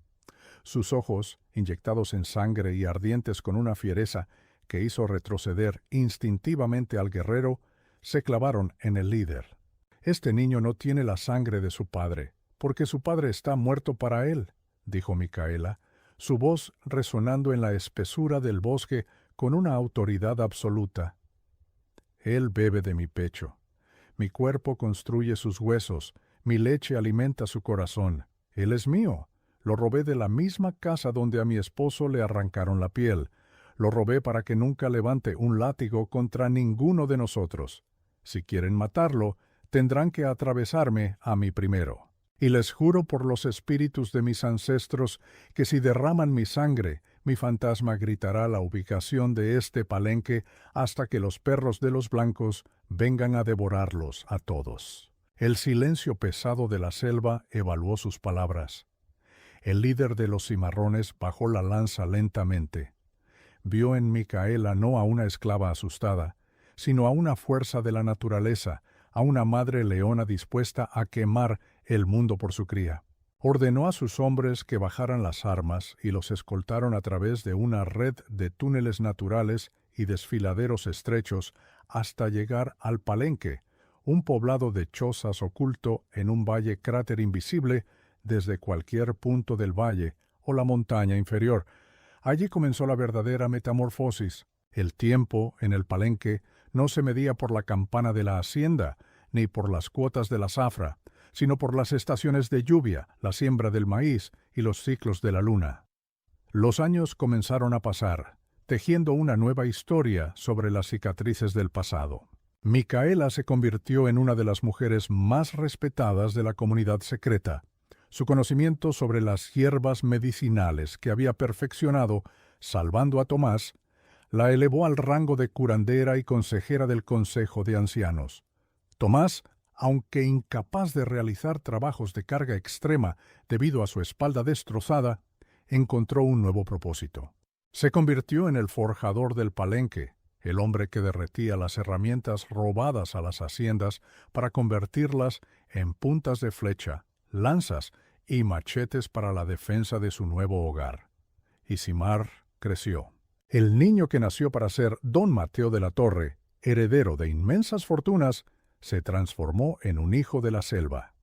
Sus ojos, inyectados en sangre y ardientes con una fiereza que hizo retroceder instintivamente al guerrero, se clavaron en el líder. «Este niño no tiene la sangre de su padre, porque su padre está muerto para él», dijo Micaela, su voz resonando en la espesura del bosque con una autoridad absoluta. «Él bebe de mi pecho. Mi cuerpo construye sus huesos, mi leche alimenta su corazón. Él es mío. Lo robé de la misma casa donde a mi esposo le arrancaron la piel. Lo robé para que nunca levante un látigo contra ninguno de nosotros. Si quieren matarlo, tendrán que atravesarme a mí primero. Y les juro por los espíritus de mis ancestros que si derraman mi sangre, mi fantasma gritará la ubicación de este palenque hasta que los perros de los blancos vengan a devorarlos a todos». El silencio pesado de la selva evaluó sus palabras. El líder de los cimarrones bajó la lanza lentamente. Vio en Micaela no a una esclava asustada, sino a una fuerza de la naturaleza, a una madre leona dispuesta a quemar el mundo por su cría. Ordenó a sus hombres que bajaran las armas y los escoltaron a través de una red de túneles naturales y desfiladeros estrechos hasta llegar al palenque, un poblado de chozas oculto en un valle cráter invisible desde cualquier punto del valle o la montaña inferior. Allí comenzó la verdadera metamorfosis. El tiempo, en el Palenque, no se medía por la campana de la hacienda, ni por las cuotas de la zafra, sino por las estaciones de lluvia, la siembra del maíz y los ciclos de la luna. Los años comenzaron a pasar, tejiendo una nueva historia sobre las cicatrices del pasado. Micaela se convirtió en una de las mujeres más respetadas de la comunidad secreta. Su conocimiento sobre las hierbas medicinales que había perfeccionado, salvando a Tomás, la elevó al rango de curandera y consejera del Consejo de Ancianos. Tomás, aunque incapaz de realizar trabajos de carga extrema debido a su espalda destrozada, encontró un nuevo propósito. Se convirtió en el forjador del Palenque, el hombre que derretía las herramientas robadas a las haciendas para convertirlas en puntas de flecha, lanzas y machetes para la defensa de su nuevo hogar. Y Simar creció. El niño que nació para ser don Mateo de la Torre, heredero de inmensas fortunas, se transformó en un hijo de la selva.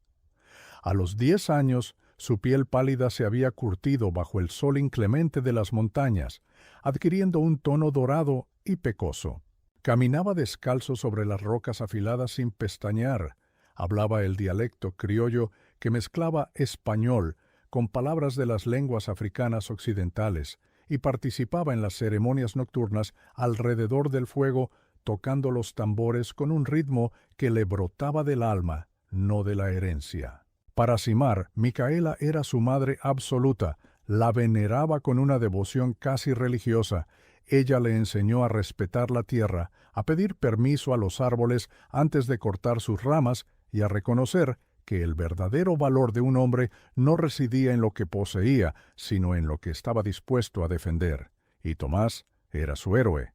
A los 10 años, su piel pálida se había curtido bajo el sol inclemente de las montañas, adquiriendo un tono dorado y pecoso. Caminaba descalzo sobre las rocas afiladas sin pestañear. Hablaba el dialecto criollo que mezclaba español con palabras de las lenguas africanas occidentales y participaba en las ceremonias nocturnas alrededor del fuego tocando los tambores con un ritmo que le brotaba del alma, no de la herencia. Para Simar, Micaela era su madre absoluta, la veneraba con una devoción casi religiosa. Ella le enseñó a respetar la tierra, a pedir permiso a los árboles antes de cortar sus ramas y a reconocer que el verdadero valor de un hombre no residía en lo que poseía, sino en lo que estaba dispuesto a defender. Y Tomás era su héroe.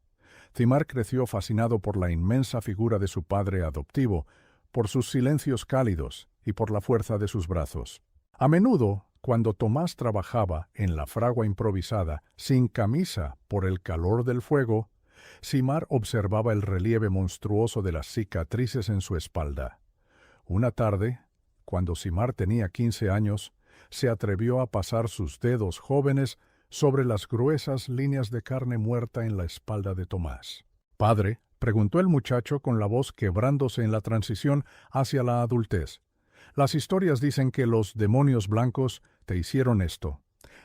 Simar creció fascinado por la inmensa figura de su padre adoptivo, por sus silencios cálidos y por la fuerza de sus brazos. A menudo, cuando Tomás trabajaba en la fragua improvisada, sin camisa por el calor del fuego, Simar observaba el relieve monstruoso de las cicatrices en su espalda. Una tarde, cuando Simar tenía 15 años, se atrevió a pasar sus dedos jóvenes sobre las gruesas líneas de carne muerta en la espalda de Tomás. «Padre», preguntó el muchacho con la voz quebrándose en la transición hacia la adultez. «Las historias dicen que los demonios blancos te hicieron esto.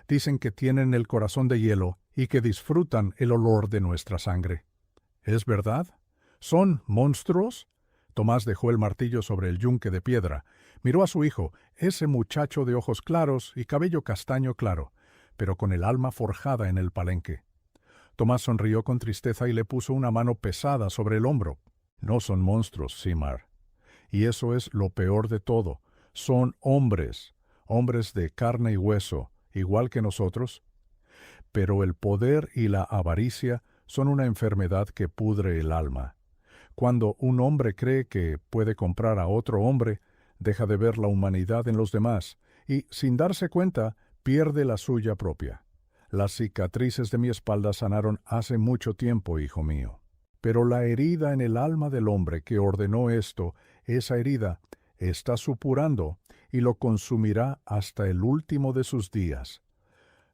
Dicen que tienen el corazón de hielo y que disfrutan el olor de nuestra sangre. ¿Es verdad? ¿Son monstruos?» Tomás dejó el martillo sobre el yunque de piedra. Miró a su hijo, ese muchacho de ojos claros y cabello castaño claro, pero con el alma forjada en el Palenque. Tomás sonrió con tristeza y le puso una mano pesada sobre el hombro. «No son monstruos, Simar. Y eso es lo peor de todo. Son hombres, hombres de carne y hueso, igual que nosotros. Pero el poder y la avaricia son una enfermedad que pudre el alma. Cuando un hombre cree que puede comprar a otro hombre, deja de ver la humanidad en los demás y, sin darse cuenta, pierde la suya propia. Las cicatrices de mi espalda sanaron hace mucho tiempo, hijo mío. Pero la herida en el alma del hombre que ordenó esto, esa herida, está supurando y lo consumirá hasta el último de sus días».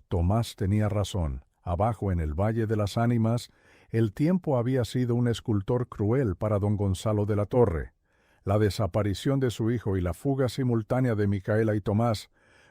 Tomás tenía razón. Abajo en el Valle de las Ánimas, el tiempo había sido un escultor cruel para don Gonzalo de la Torre. La desaparición de su hijo y la fuga simultánea de Micaela y Tomás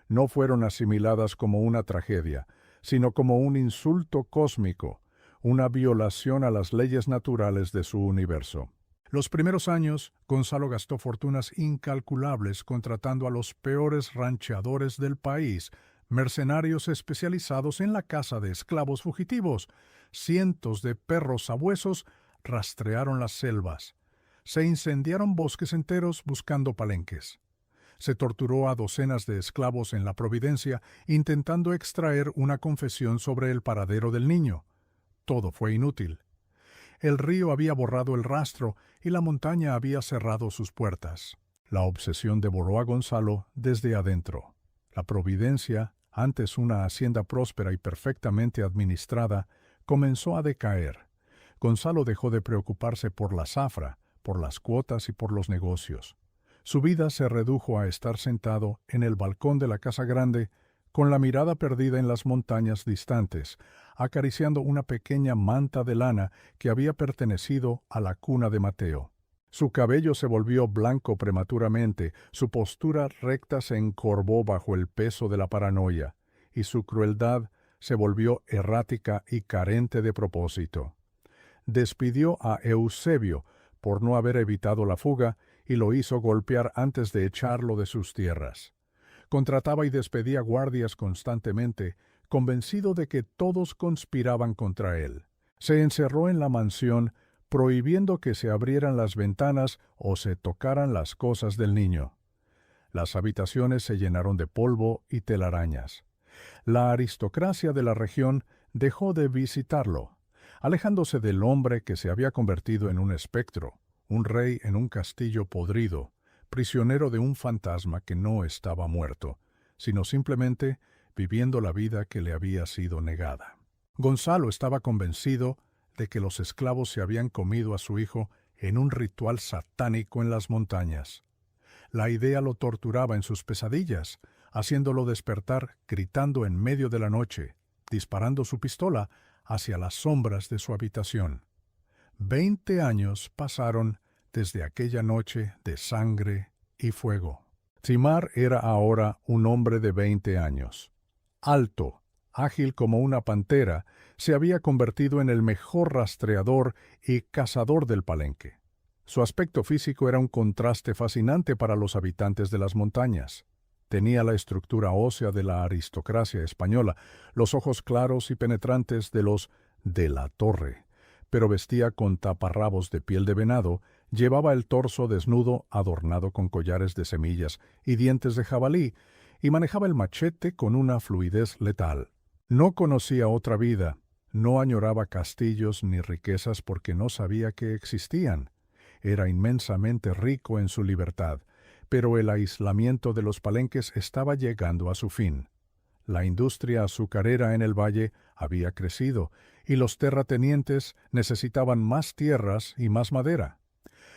no fueron asimiladas como una tragedia, sino como un insulto cósmico, una violación a las leyes naturales de su universo. Los primeros años, Gonzalo gastó fortunas incalculables contratando a los peores rancheadores del país, mercenarios especializados en la caza de esclavos fugitivos. Cientos de perros sabuesos rastrearon las selvas. Se incendiaron bosques enteros buscando palenques. Se torturó a docenas de esclavos en la Providencia intentando extraer una confesión sobre el paradero del niño. Todo fue inútil. El río había borrado el rastro y la montaña había cerrado sus puertas. La obsesión devoró a Gonzalo desde adentro. La Providencia, antes una hacienda próspera y perfectamente administrada, comenzó a decaer. Gonzalo dejó de preocuparse por la zafra, por las cuotas y por los negocios. Su vida se redujo a estar sentado en el balcón de la casa grande, con la mirada perdida en las montañas distantes, acariciando una pequeña manta de lana que había pertenecido a la cuna de Mateo. Su cabello se volvió blanco prematuramente, su postura recta se encorvó bajo el peso de la paranoia, y su crueldad se volvió errática y carente de propósito. Despidió a Eusebio por no haber evitado la fuga y lo hizo golpear antes de echarlo de sus tierras. Contrataba y despedía guardias constantemente, convencido de que todos conspiraban contra él. Se encerró en la mansión, prohibiendo que se abrieran las ventanas o se tocaran las cosas del niño. Las habitaciones se llenaron de polvo y telarañas. La aristocracia de la región dejó de visitarlo, alejándose del hombre que se había convertido en un espectro, un rey en un castillo podrido, prisionero de un fantasma que no estaba muerto, sino simplemente viviendo la vida que le había sido negada. Gonzalo estaba convencido de que los esclavos se habían comido a su hijo en un ritual satánico en las montañas. La idea lo torturaba en sus pesadillas, haciéndolo despertar gritando en medio de la noche, disparando su pistola hacia las sombras de su habitación. 20 años pasaron desde aquella noche de sangre y fuego. Tsimar era ahora un hombre de 20 años. Alto, ágil como una pantera, se había convertido en el mejor rastreador y cazador del Palenque. Su aspecto físico era un contraste fascinante para los habitantes de las montañas. Tenía la estructura ósea de la aristocracia española, los ojos claros y penetrantes de los de la Torre, pero vestía con taparrabos de piel de venado, llevaba el torso desnudo adornado con collares de semillas y dientes de jabalí, y manejaba el machete con una fluidez letal. No conocía otra vida, no añoraba castillos ni riquezas porque no sabía que existían. Era inmensamente rico en su libertad, pero el aislamiento de los palenques estaba llegando a su fin. La industria azucarera en el valle había crecido, y los terratenientes necesitaban más tierras y más madera.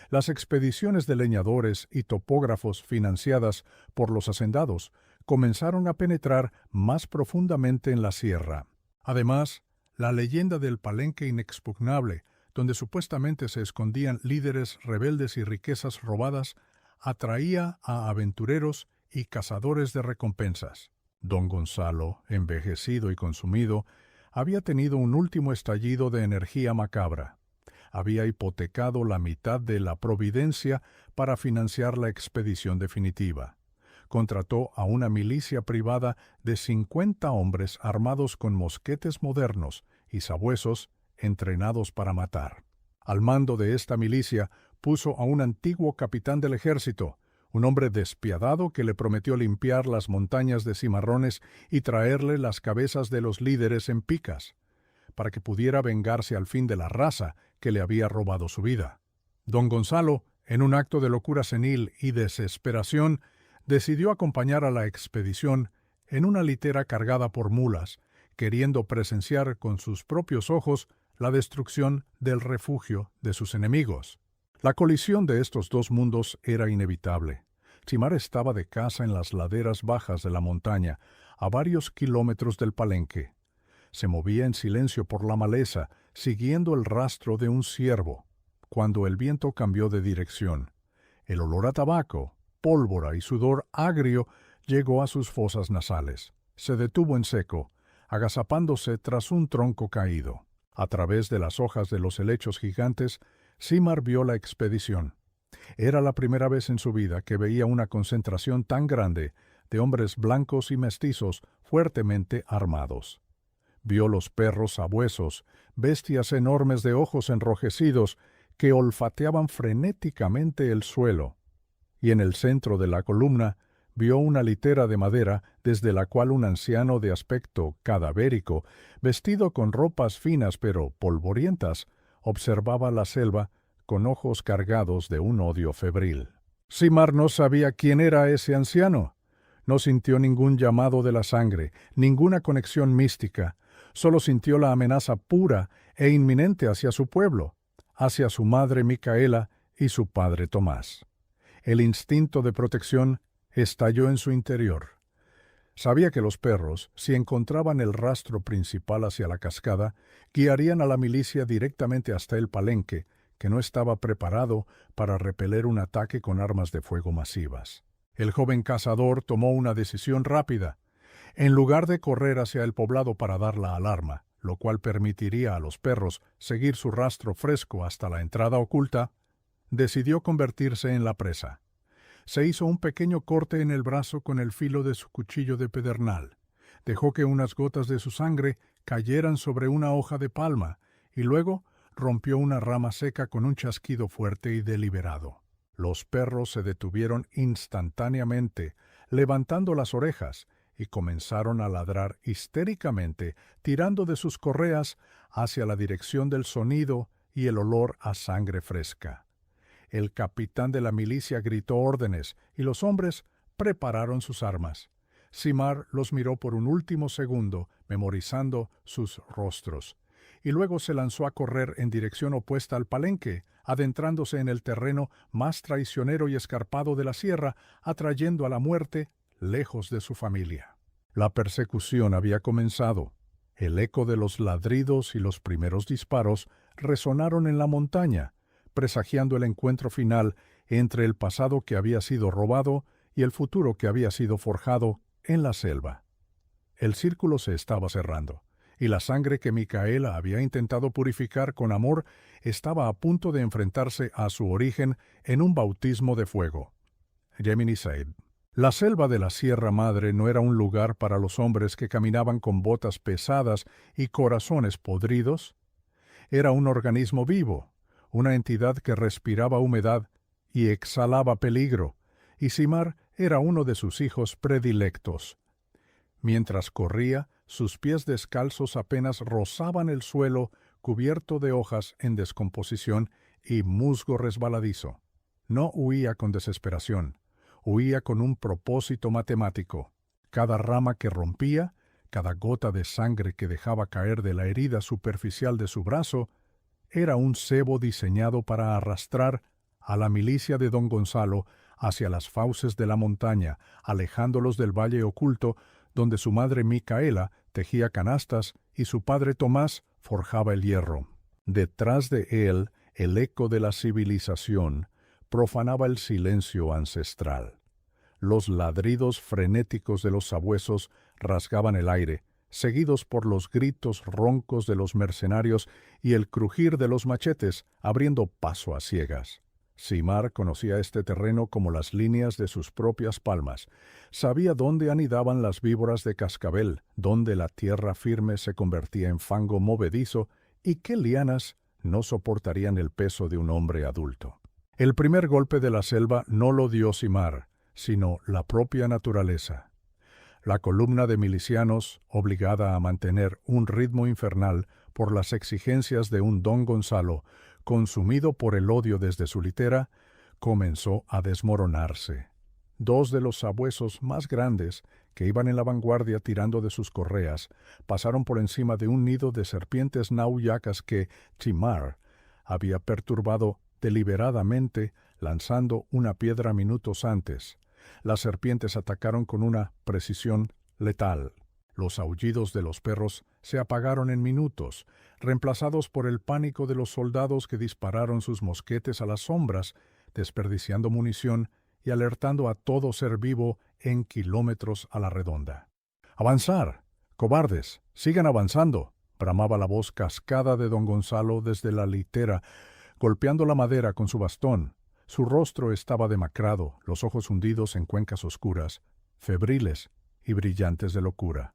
Las expediciones de leñadores y topógrafos financiadas por los hacendados comenzaron a penetrar más profundamente en la sierra. Además, la leyenda del Palenque inexpugnable, donde supuestamente se escondían líderes rebeldes y riquezas robadas, atraía a aventureros y cazadores de recompensas. Don Gonzalo, envejecido y consumido, había tenido un último estallido de energía macabra. Había hipotecado la mitad de la providencia para financiar la expedición definitiva. Contrató a una milicia privada de 50 hombres armados con mosquetes modernos y sabuesos entrenados para matar. Al mando de esta milicia puso a un antiguo capitán del ejército, un hombre despiadado que le prometió limpiar las montañas de cimarrones y traerle las cabezas de los líderes en picas, para que pudiera vengarse al fin de la raza que le había robado su vida. Don Gonzalo, en un acto de locura senil y desesperación, decidió acompañar a la expedición en una litera cargada por mulas, queriendo presenciar con sus propios ojos la destrucción del refugio de sus enemigos. La colisión de estos dos mundos era inevitable. Tsimar estaba de caza en las laderas bajas de la montaña, a varios kilómetros del Palenque. Se movía en silencio por la maleza, siguiendo el rastro de un ciervo, cuando el viento cambió de dirección. El olor a tabaco, pólvora y sudor agrio llegó a sus fosas nasales. Se detuvo en seco, agazapándose tras un tronco caído. A través de las hojas de los helechos gigantes, Tsimar vio la expedición. Era la primera vez en su vida que veía una concentración tan grande de hombres blancos y mestizos fuertemente armados. Vio los perros sabuesos, bestias enormes de ojos enrojecidos que olfateaban frenéticamente el suelo, y en el centro de la columna vio una litera de madera desde la cual un anciano de aspecto cadavérico, vestido con ropas finas pero polvorientas, observaba la selva con ojos cargados de un odio febril. Tsimar no sabía quién era ese anciano. No sintió ningún llamado de la sangre, ninguna conexión mística. Solo sintió la amenaza pura e inminente hacia su pueblo, hacia su madre Micaela y su padre Tomás. El instinto de protección estalló en su interior. Sabía que los perros, si encontraban el rastro principal hacia la cascada, guiarían a la milicia directamente hasta el palenque, que no estaba preparado para repeler un ataque con armas de fuego masivas. El joven cazador tomó una decisión rápida. En lugar de correr hacia el poblado para dar la alarma, lo cual permitiría a los perros seguir su rastro fresco hasta la entrada oculta, decidió convertirse en la presa. Se hizo un pequeño corte en el brazo con el filo de su cuchillo de pedernal. Dejó que unas gotas de su sangre cayeran sobre una hoja de palma y luego rompió una rama seca con un chasquido fuerte y deliberado. Los perros se detuvieron instantáneamente, levantando las orejas, y comenzaron a ladrar histéricamente, tirando de sus correas hacia la dirección del sonido y el olor a sangre fresca. El capitán de la milicia gritó órdenes y los hombres prepararon sus armas. Simar los miró por un último segundo, memorizando sus rostros, y luego se lanzó a correr en dirección opuesta al palenque, adentrándose en el terreno más traicionero y escarpado de la sierra, atrayendo a la muerte lejos de su familia. La persecución había comenzado. El eco de los ladridos y los primeros disparos resonaron en la montaña, presagiando el encuentro final entre el pasado que había sido robado y el futuro que había sido forjado en la selva. El círculo se estaba cerrando, y la sangre que Micaela había intentado purificar con amor estaba a punto de enfrentarse a su origen en un bautismo de fuego. Yemeni Said. La selva de la Sierra Madre no era un lugar para los hombres que caminaban con botas pesadas y corazones podridos. Era un organismo vivo, una entidad que respiraba humedad y exhalaba peligro, y Simar era uno de sus hijos predilectos. Mientras corría, sus pies descalzos apenas rozaban el suelo cubierto de hojas en descomposición y musgo resbaladizo. No huía con desesperación, huía con un propósito matemático. Cada rama que rompía, cada gota de sangre que dejaba caer de la herida superficial de su brazo, era un cebo diseñado para arrastrar a la milicia de don Gonzalo hacia las fauces de la montaña, alejándolos del valle oculto donde su madre Micaela tejía canastas y su padre Tomás forjaba el hierro. Detrás de él, el eco de la civilización profanaba el silencio ancestral. Los ladridos frenéticos de los sabuesos rasgaban el aire, seguidos por los gritos roncos de los mercenarios y el crujir de los machetes, abriendo paso a ciegas. Simar conocía este terreno como las líneas de sus propias palmas. Sabía dónde anidaban las víboras de cascabel, dónde la tierra firme se convertía en fango movedizo y qué lianas no soportarían el peso de un hombre adulto. El primer golpe de la selva no lo dio Simar, sino la propia naturaleza. La columna de milicianos, obligada a mantener un ritmo infernal por las exigencias de un don Gonzalo, consumido por el odio desde su litera, comenzó a desmoronarse. Dos de los sabuesos más grandes, que iban en la vanguardia tirando de sus correas, pasaron por encima de un nido de serpientes nauyacas que Simar había perturbado deliberadamente lanzando una piedra minutos antes. Las serpientes atacaron con una precisión letal. Los aullidos de los perros se apagaron en minutos, reemplazados por el pánico de los soldados que dispararon sus mosquetes a las sombras, desperdiciando munición y alertando a todo ser vivo en kilómetros a la redonda. ¡Avanzar! ¡Cobardes! ¡Sigan avanzando!, bramaba la voz cascada de don Gonzalo desde la litera, golpeando la madera con su bastón. Su rostro estaba demacrado, los ojos hundidos en cuencas oscuras, febriles y brillantes de locura.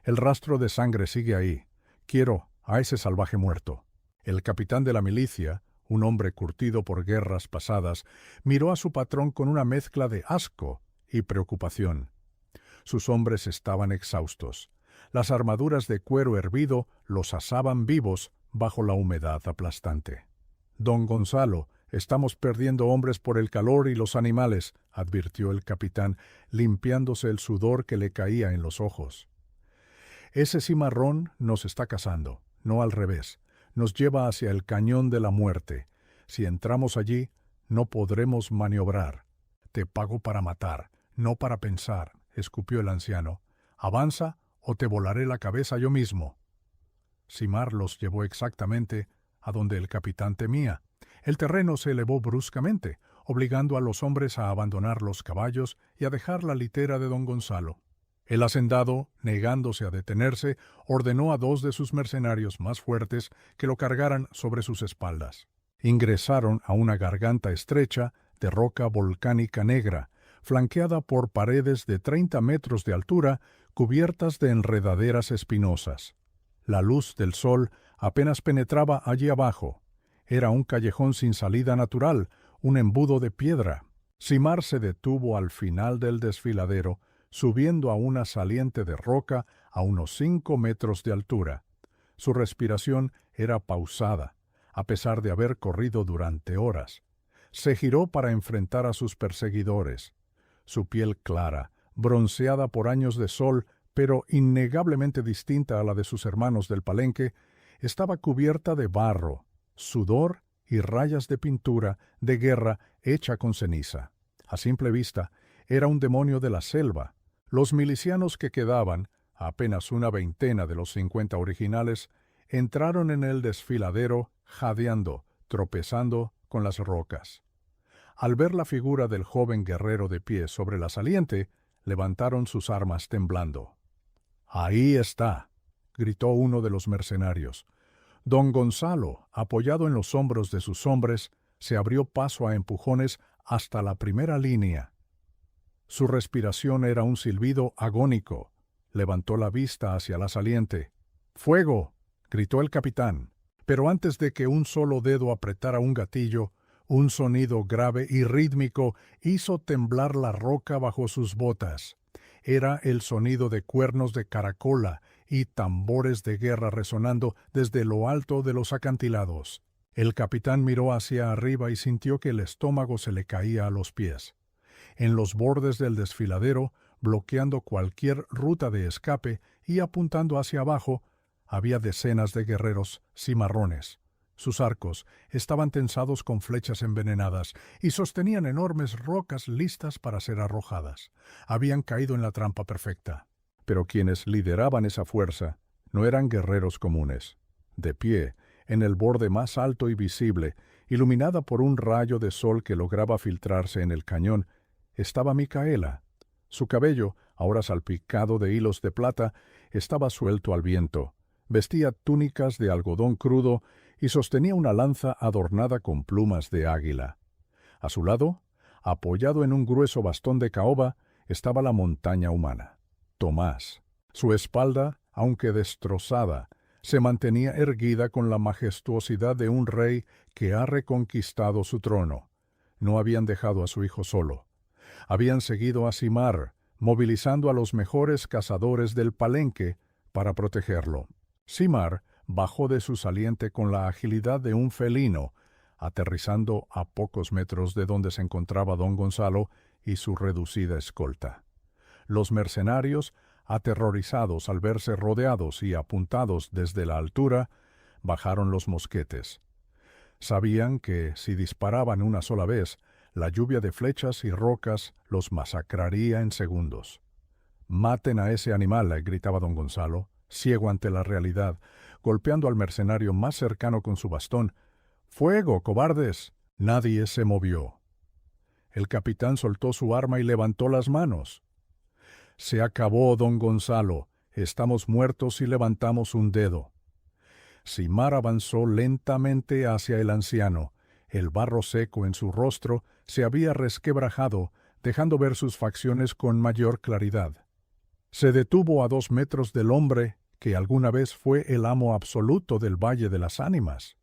El rastro de sangre sigue ahí. Quiero a ese salvaje muerto. El capitán de la milicia, un hombre curtido por guerras pasadas, miró a su patrón con una mezcla de asco y preocupación. Sus hombres estaban exhaustos. Las armaduras de cuero hervido los asaban vivos bajo la humedad aplastante. Don Gonzalo, estamos perdiendo hombres por el calor y los animales, advirtió el capitán, limpiándose el sudor que le caía en los ojos. Ese cimarrón nos está cazando, no al revés. Nos lleva hacia el cañón de la muerte. Si entramos allí, no podremos maniobrar. Te pago para matar, no para pensar. escupió el anciano. «Avanza o te volaré la cabeza yo mismo». Simar los llevó exactamente a donde el capitán temía. El terreno se elevó bruscamente, obligando a los hombres a abandonar los caballos y a dejar la litera de don Gonzalo. El hacendado, negándose a detenerse, ordenó a 2 de sus mercenarios más fuertes que lo cargaran sobre sus espaldas. Ingresaron a una garganta estrecha de roca volcánica negra, flanqueada por paredes de 30 metros de altura cubiertas de enredaderas espinosas. La luz del sol apenas penetraba allí abajo. Era un callejón sin salida natural, un embudo de piedra. Simar se detuvo al final del desfiladero, subiendo a una saliente de roca a unos 5 metros de altura. Su respiración era pausada, a pesar de haber corrido durante horas. Se giró para enfrentar a sus perseguidores. Su piel clara, bronceada por años de sol, pero innegablemente distinta a la de sus hermanos del Palenque, estaba cubierta de barro, sudor y rayas de pintura de guerra hecha con ceniza. A simple vista, era un demonio de la selva. Los milicianos que quedaban, apenas una veintena de los 50 originales, entraron en el desfiladero jadeando, tropezando con las rocas. Al ver la figura del joven guerrero de pie sobre la saliente, levantaron sus armas temblando. «Ahí está», gritó uno de los mercenarios. Don Gonzalo, apoyado en los hombros de sus hombres, se abrió paso a empujones hasta la primera línea. Su respiración era un silbido agónico. Levantó la vista hacia la saliente. «¡Fuego!», gritó el capitán. Pero antes de que un solo dedo apretara un gatillo, un sonido grave y rítmico hizo temblar la roca bajo sus botas. Era el sonido de cuernos de caracola y tambores de guerra resonando desde lo alto de los acantilados. El capitán miró hacia arriba y sintió que el estómago se le caía a los pies. En los bordes del desfiladero, bloqueando cualquier ruta de escape y apuntando hacia abajo, había decenas de guerreros cimarrones. Sus arcos estaban tensados con flechas envenenadas y sostenían enormes rocas listas para ser arrojadas. Habían caído en la trampa perfecta. Pero quienes lideraban esa fuerza no eran guerreros comunes. De pie, en el borde más alto y visible, iluminada por un rayo de sol que lograba filtrarse en el cañón, estaba Micaela. Su cabello, ahora salpicado de hilos de plata, estaba suelto al viento. Vestía túnicas de algodón crudo y sostenía una lanza adornada con plumas de águila. A su lado, apoyado en un grueso bastón de caoba, estaba la montaña humana, Tomás. Su espalda, aunque destrozada, se mantenía erguida con la majestuosidad de un rey que ha reconquistado su trono. No habían dejado a su hijo solo. Habían seguido a Simar, movilizando a los mejores cazadores del Palenque para protegerlo. Simar bajó de su saliente con la agilidad de un felino, aterrizando a pocos metros de donde se encontraba don Gonzalo y su reducida escolta. Los mercenarios, aterrorizados al verse rodeados y apuntados desde la altura, bajaron los mosquetes. Sabían que, si disparaban una sola vez, la lluvia de flechas y rocas los masacraría en segundos. «Maten a ese animal», gritaba don Gonzalo, ciego ante la realidad, golpeando al mercenario más cercano con su bastón. «¡Fuego, cobardes!». Nadie se movió. El capitán soltó su arma y levantó las manos. «Se acabó, don Gonzalo. Estamos muertos si levantamos un dedo». Simar avanzó lentamente hacia el anciano. El barro seco en su rostro se había resquebrajado, dejando ver sus facciones con mayor claridad. Se detuvo a 2 metros del hombre que alguna vez fue el amo absoluto del Valle de las Ánimas.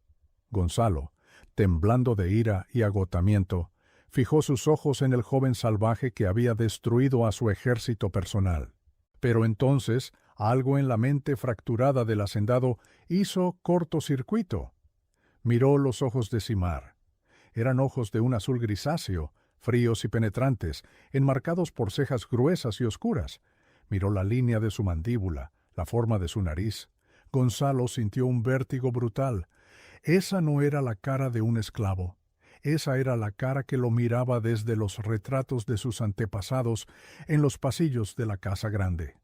Gonzalo, temblando de ira y agotamiento, fijó sus ojos en el joven salvaje que había destruido a su ejército personal. Pero entonces, algo en la mente fracturada del hacendado hizo cortocircuito. Miró los ojos de Simar. Eran ojos de un azul grisáceo, fríos y penetrantes, enmarcados por cejas gruesas y oscuras. Miró la línea de su mandíbula, la forma de su nariz. Gonzalo sintió un vértigo brutal. Esa no era la cara de un esclavo. Esa era la cara que lo miraba desde los retratos de sus antepasados en los pasillos de la casa grande.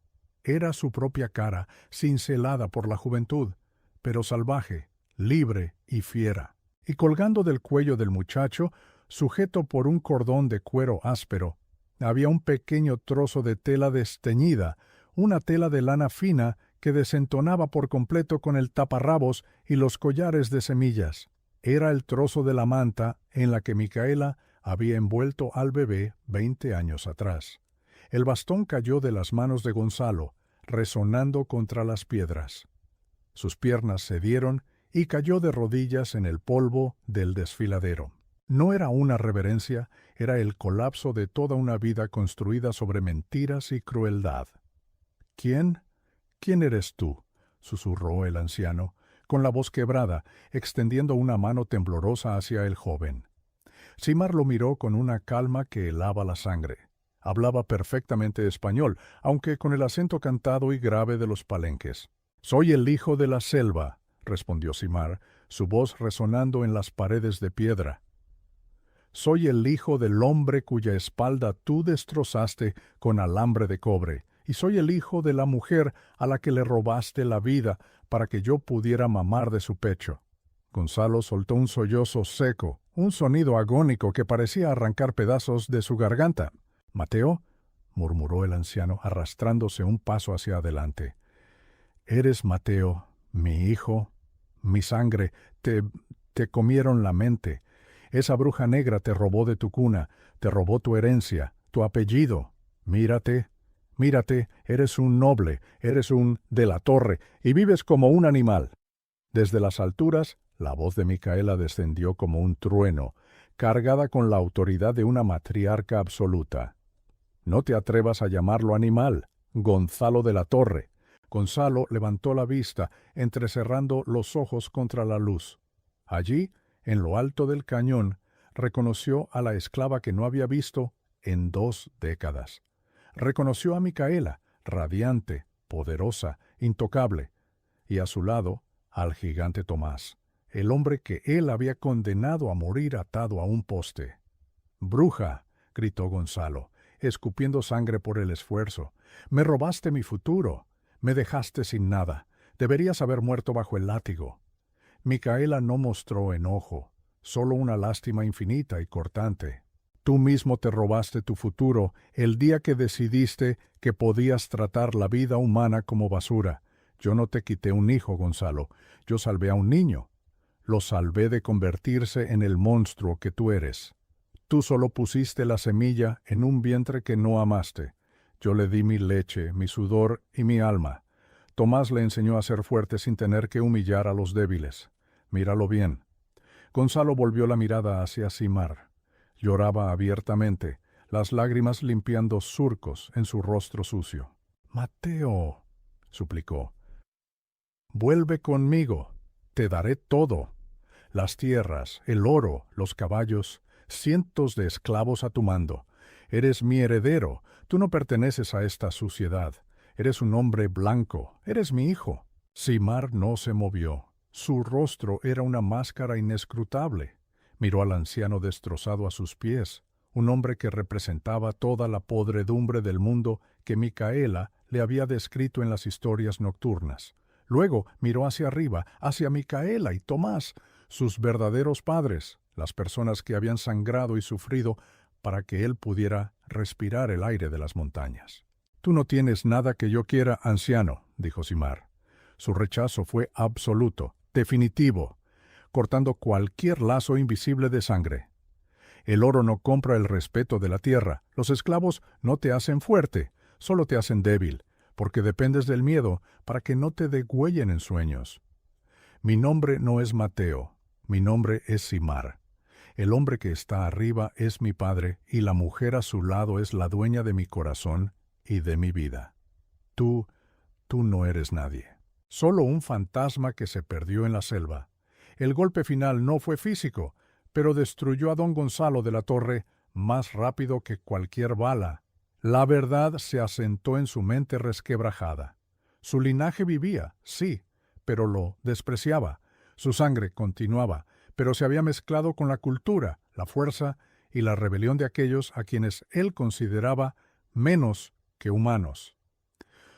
Era su propia cara, cincelada por la juventud, pero salvaje, libre y fiera. Y colgando del cuello del muchacho, sujeto por un cordón de cuero áspero, había un pequeño trozo de tela desteñida, una tela de lana fina que desentonaba por completo con el taparrabos y los collares de semillas. Era el trozo de la manta en la que Micaela había envuelto al bebé 20 años atrás. El bastón cayó de las manos de Gonzalo, resonando contra las piedras. Sus piernas cedieron y cayó de rodillas en el polvo del desfiladero. No era una reverencia, era el colapso de toda una vida construida sobre mentiras y crueldad. ¿Quién? ¿Quién eres tú?, susurró el anciano, con la voz quebrada, extendiendo una mano temblorosa hacia el joven. Simar lo miró con una calma que helaba la sangre. Hablaba perfectamente español, aunque con el acento cantado y grave de los palenques. «Soy el hijo de la selva», respondió Simar, su voz resonando en las paredes de piedra. «Soy el hijo del hombre cuya espalda tú destrozaste con alambre de cobre, y soy el hijo de la mujer a la que le robaste la vida para que yo pudiera mamar de su pecho». Gonzalo soltó un sollozo seco, un sonido agónico que parecía arrancar pedazos de su garganta. «Mateo», murmuró el anciano, arrastrándose un paso hacia adelante. «Eres Mateo, mi hijo, mi sangre, te comieron la mente. Esa bruja negra te robó de tu cuna, te robó tu herencia, tu apellido. Mírate, mírate, eres un noble, eres un de la torre, y vives como un animal». Desde las alturas, la voz de Micaela descendió como un trueno, cargada con la autoridad de una matriarca absoluta. «No te atrevas a llamarlo animal, Gonzalo de la Torre». Gonzalo levantó la vista, entrecerrando los ojos contra la luz. Allí, en lo alto del cañón, reconoció a la esclava que no había visto en 2 décadas. Reconoció a Micaela, radiante, poderosa, intocable, y a su lado, al gigante Tomás, el hombre que él había condenado a morir atado a un poste. «Bruja», gritó Gonzalo, escupiendo sangre por el esfuerzo, «me robaste mi futuro, me dejaste sin nada, deberías haber muerto bajo el látigo». Micaela no mostró enojo, solo una lástima infinita y cortante. «Tú mismo te robaste tu futuro el día que decidiste que podías tratar la vida humana como basura. Yo no te quité un hijo, Gonzalo, yo salvé a un niño. Lo salvé de convertirse en el monstruo que tú eres. Tú solo pusiste la semilla en un vientre que no amaste. Yo le di mi leche, mi sudor y mi alma. Tomás le enseñó a ser fuerte sin tener que humillar a los débiles. Míralo bien». Gonzalo volvió la mirada hacia Simar. Lloraba abiertamente, las lágrimas limpiando surcos en su rostro sucio. «Mateo», suplicó, «vuelve conmigo, te daré todo. Las tierras, el oro, los caballos, cientos de esclavos a tu mando. Eres mi heredero, tú no perteneces a esta suciedad. Eres un hombre blanco, eres mi hijo». Simar no se movió. Su rostro era una máscara inescrutable. Miró al anciano destrozado a sus pies, un hombre que representaba toda la podredumbre del mundo que Micaela le había descrito en las historias nocturnas. Luego miró hacia arriba, hacia Micaela y Tomás, sus verdaderos padres, las personas que habían sangrado y sufrido para que él pudiera respirar el aire de las montañas. «Tú no tienes nada que yo quiera, anciano», dijo Simar. Su rechazo fue absoluto, definitivo, cortando cualquier lazo invisible de sangre. «El oro no compra el respeto de la tierra, los esclavos no te hacen fuerte, solo te hacen débil, porque dependes del miedo para que no te degüellen en sueños. Mi nombre no es Mateo, mi nombre es Simar. El hombre que está arriba es mi padre, y la mujer a su lado es la dueña de mi corazón y de mi vida. Tú no eres nadie. Solo un fantasma que se perdió en la selva. El golpe final no fue físico, pero destruyó a don Gonzalo de la Torre más rápido que cualquier bala. La verdad se asentó en su mente resquebrajada. Su linaje vivía, sí, pero lo despreciaba. Su sangre continuaba, pero se había mezclado con la cultura, la fuerza y la rebelión de aquellos a quienes él consideraba menos que humanos.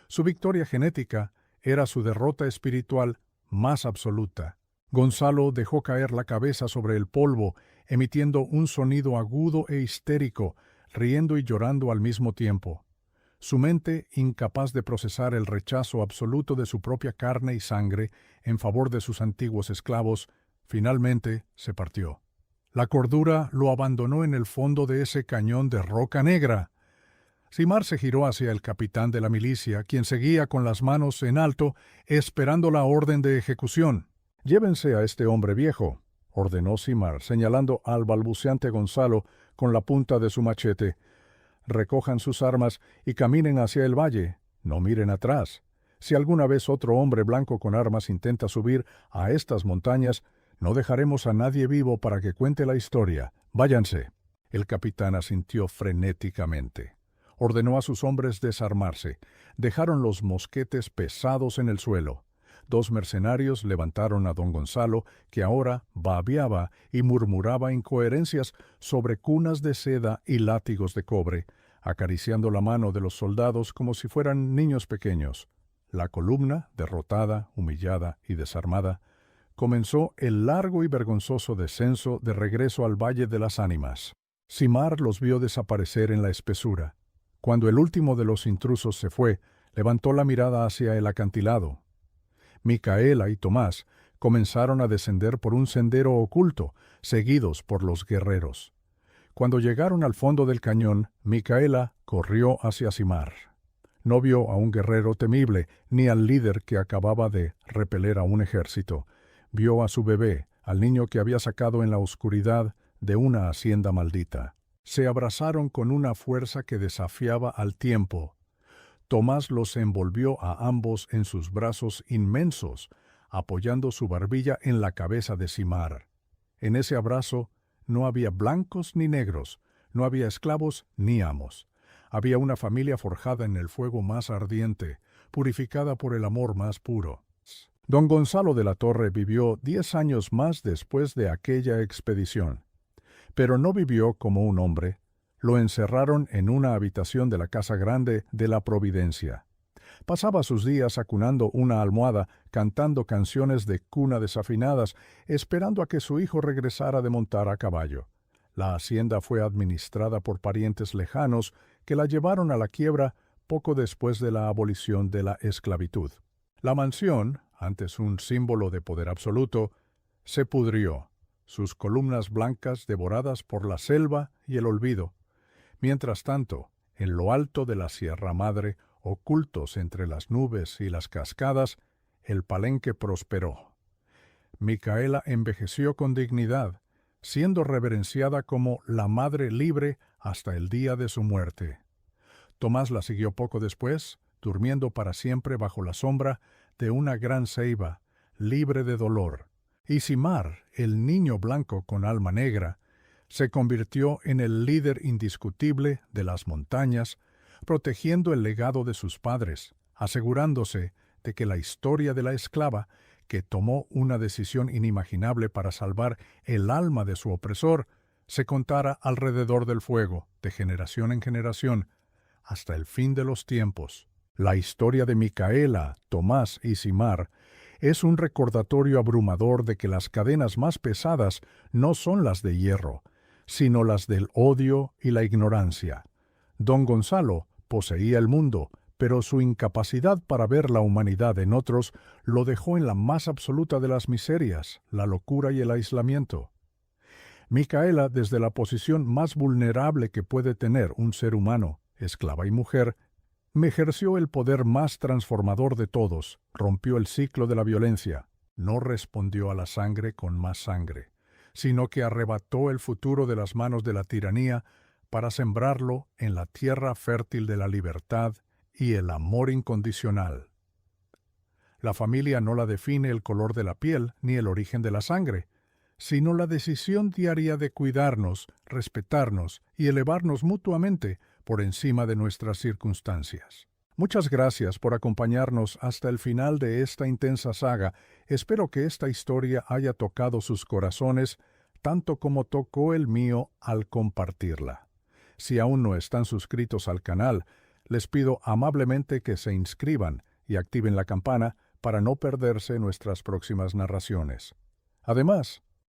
Su victoria genética era su derrota espiritual más absoluta. Gonzalo dejó caer la cabeza sobre el polvo, emitiendo un sonido agudo e histérico, riendo y llorando al mismo tiempo. Su mente, incapaz de procesar el rechazo absoluto de su propia carne y sangre en favor de sus antiguos esclavos, finalmente se partió. La cordura lo abandonó en el fondo de ese cañón de roca negra. Simar se giró hacia el capitán de la milicia, quien seguía con las manos en alto, esperando la orden de ejecución. «Llévense a este hombre viejo», ordenó Simar, señalando al balbuceante Gonzalo con la punta de su machete. «Recojan sus armas y caminen hacia el valle. No miren atrás. Si alguna vez otro hombre blanco con armas intenta subir a estas montañas, no dejaremos a nadie vivo para que cuente la historia. Váyanse». El capitán asintió frenéticamente. Ordenó a sus hombres desarmarse. Dejaron los mosquetes pesados en el suelo. 2 mercenarios levantaron a don Gonzalo, que ahora babeaba y murmuraba incoherencias sobre cunas de seda y látigos de cobre, acariciando la mano de los soldados como si fueran niños pequeños. La columna, derrotada, humillada y desarmada, comenzó el largo y vergonzoso descenso de regreso al Valle de las Ánimas. Simar los vio desaparecer en la espesura. Cuando el último de los intrusos se fue, levantó la mirada hacia el acantilado. Micaela y Tomás comenzaron a descender por un sendero oculto, seguidos por los guerreros. Cuando llegaron al fondo del cañón, Micaela corrió hacia Simar. No vio a un guerrero temible, ni al líder que acababa de repeler a un ejército. Vio a su bebé, al niño que había sacado en la oscuridad de una hacienda maldita. Se abrazaron con una fuerza que desafiaba al tiempo. Tomás los envolvió a ambos en sus brazos inmensos, apoyando su barbilla en la cabeza de Simar. En ese abrazo no había blancos ni negros, no había esclavos ni amos. Había una familia forjada en el fuego más ardiente, purificada por el amor más puro. Don Gonzalo de la Torre vivió 10 años más después de aquella expedición. Pero no vivió como un hombre. Lo encerraron en una habitación de la Casa Grande de la Providencia. Pasaba sus días acunando una almohada, cantando canciones de cuna desafinadas, esperando a que su hijo regresara de montar a caballo. La hacienda fue administrada por parientes lejanos que la llevaron a la quiebra poco después de la abolición de la esclavitud. La mansión, antes un símbolo de poder absoluto, se pudrió, sus columnas blancas devoradas por la selva y el olvido. Mientras tanto, en lo alto de la Sierra Madre, ocultos entre las nubes y las cascadas, el palenque prosperó. Micaela envejeció con dignidad, siendo reverenciada como la Madre Libre hasta el día de su muerte. Tomás la siguió poco después, durmiendo para siempre bajo la sombra de una gran ceiba, libre de dolor. Y Simar, el niño blanco con alma negra, se convirtió en el líder indiscutible de las montañas, protegiendo el legado de sus padres, asegurándose de que la historia de la esclava, que tomó una decisión inimaginable para salvar el alma de su opresor, se contara alrededor del fuego, de generación en generación, hasta el fin de los tiempos. La historia de Micaela, Tomás y Simar es un recordatorio abrumador de que las cadenas más pesadas no son las de hierro, sino las del odio y la ignorancia. Don Gonzalo poseía el mundo, pero su incapacidad para ver la humanidad en otros lo dejó en la más absoluta de las miserias, la locura y el aislamiento. Micaela, desde la posición más vulnerable que puede tener un ser humano, esclava y mujer, ejerció el poder más transformador de todos, rompió el ciclo de la violencia, no respondió a la sangre con más sangre, sino que arrebató el futuro de las manos de la tiranía para sembrarlo en la tierra fértil de la libertad y el amor incondicional. La familia no la define el color de la piel ni el origen de la sangre, sino la decisión diaria de cuidarnos, respetarnos y elevarnos mutuamente por encima de nuestras circunstancias. Muchas gracias por acompañarnos hasta el final de esta intensa saga. Espero que esta historia haya tocado sus corazones tanto como tocó el mío al compartirla. Si aún no están suscritos al canal, les pido amablemente que se inscriban y activen la campana para no perderse nuestras próximas narraciones. Además,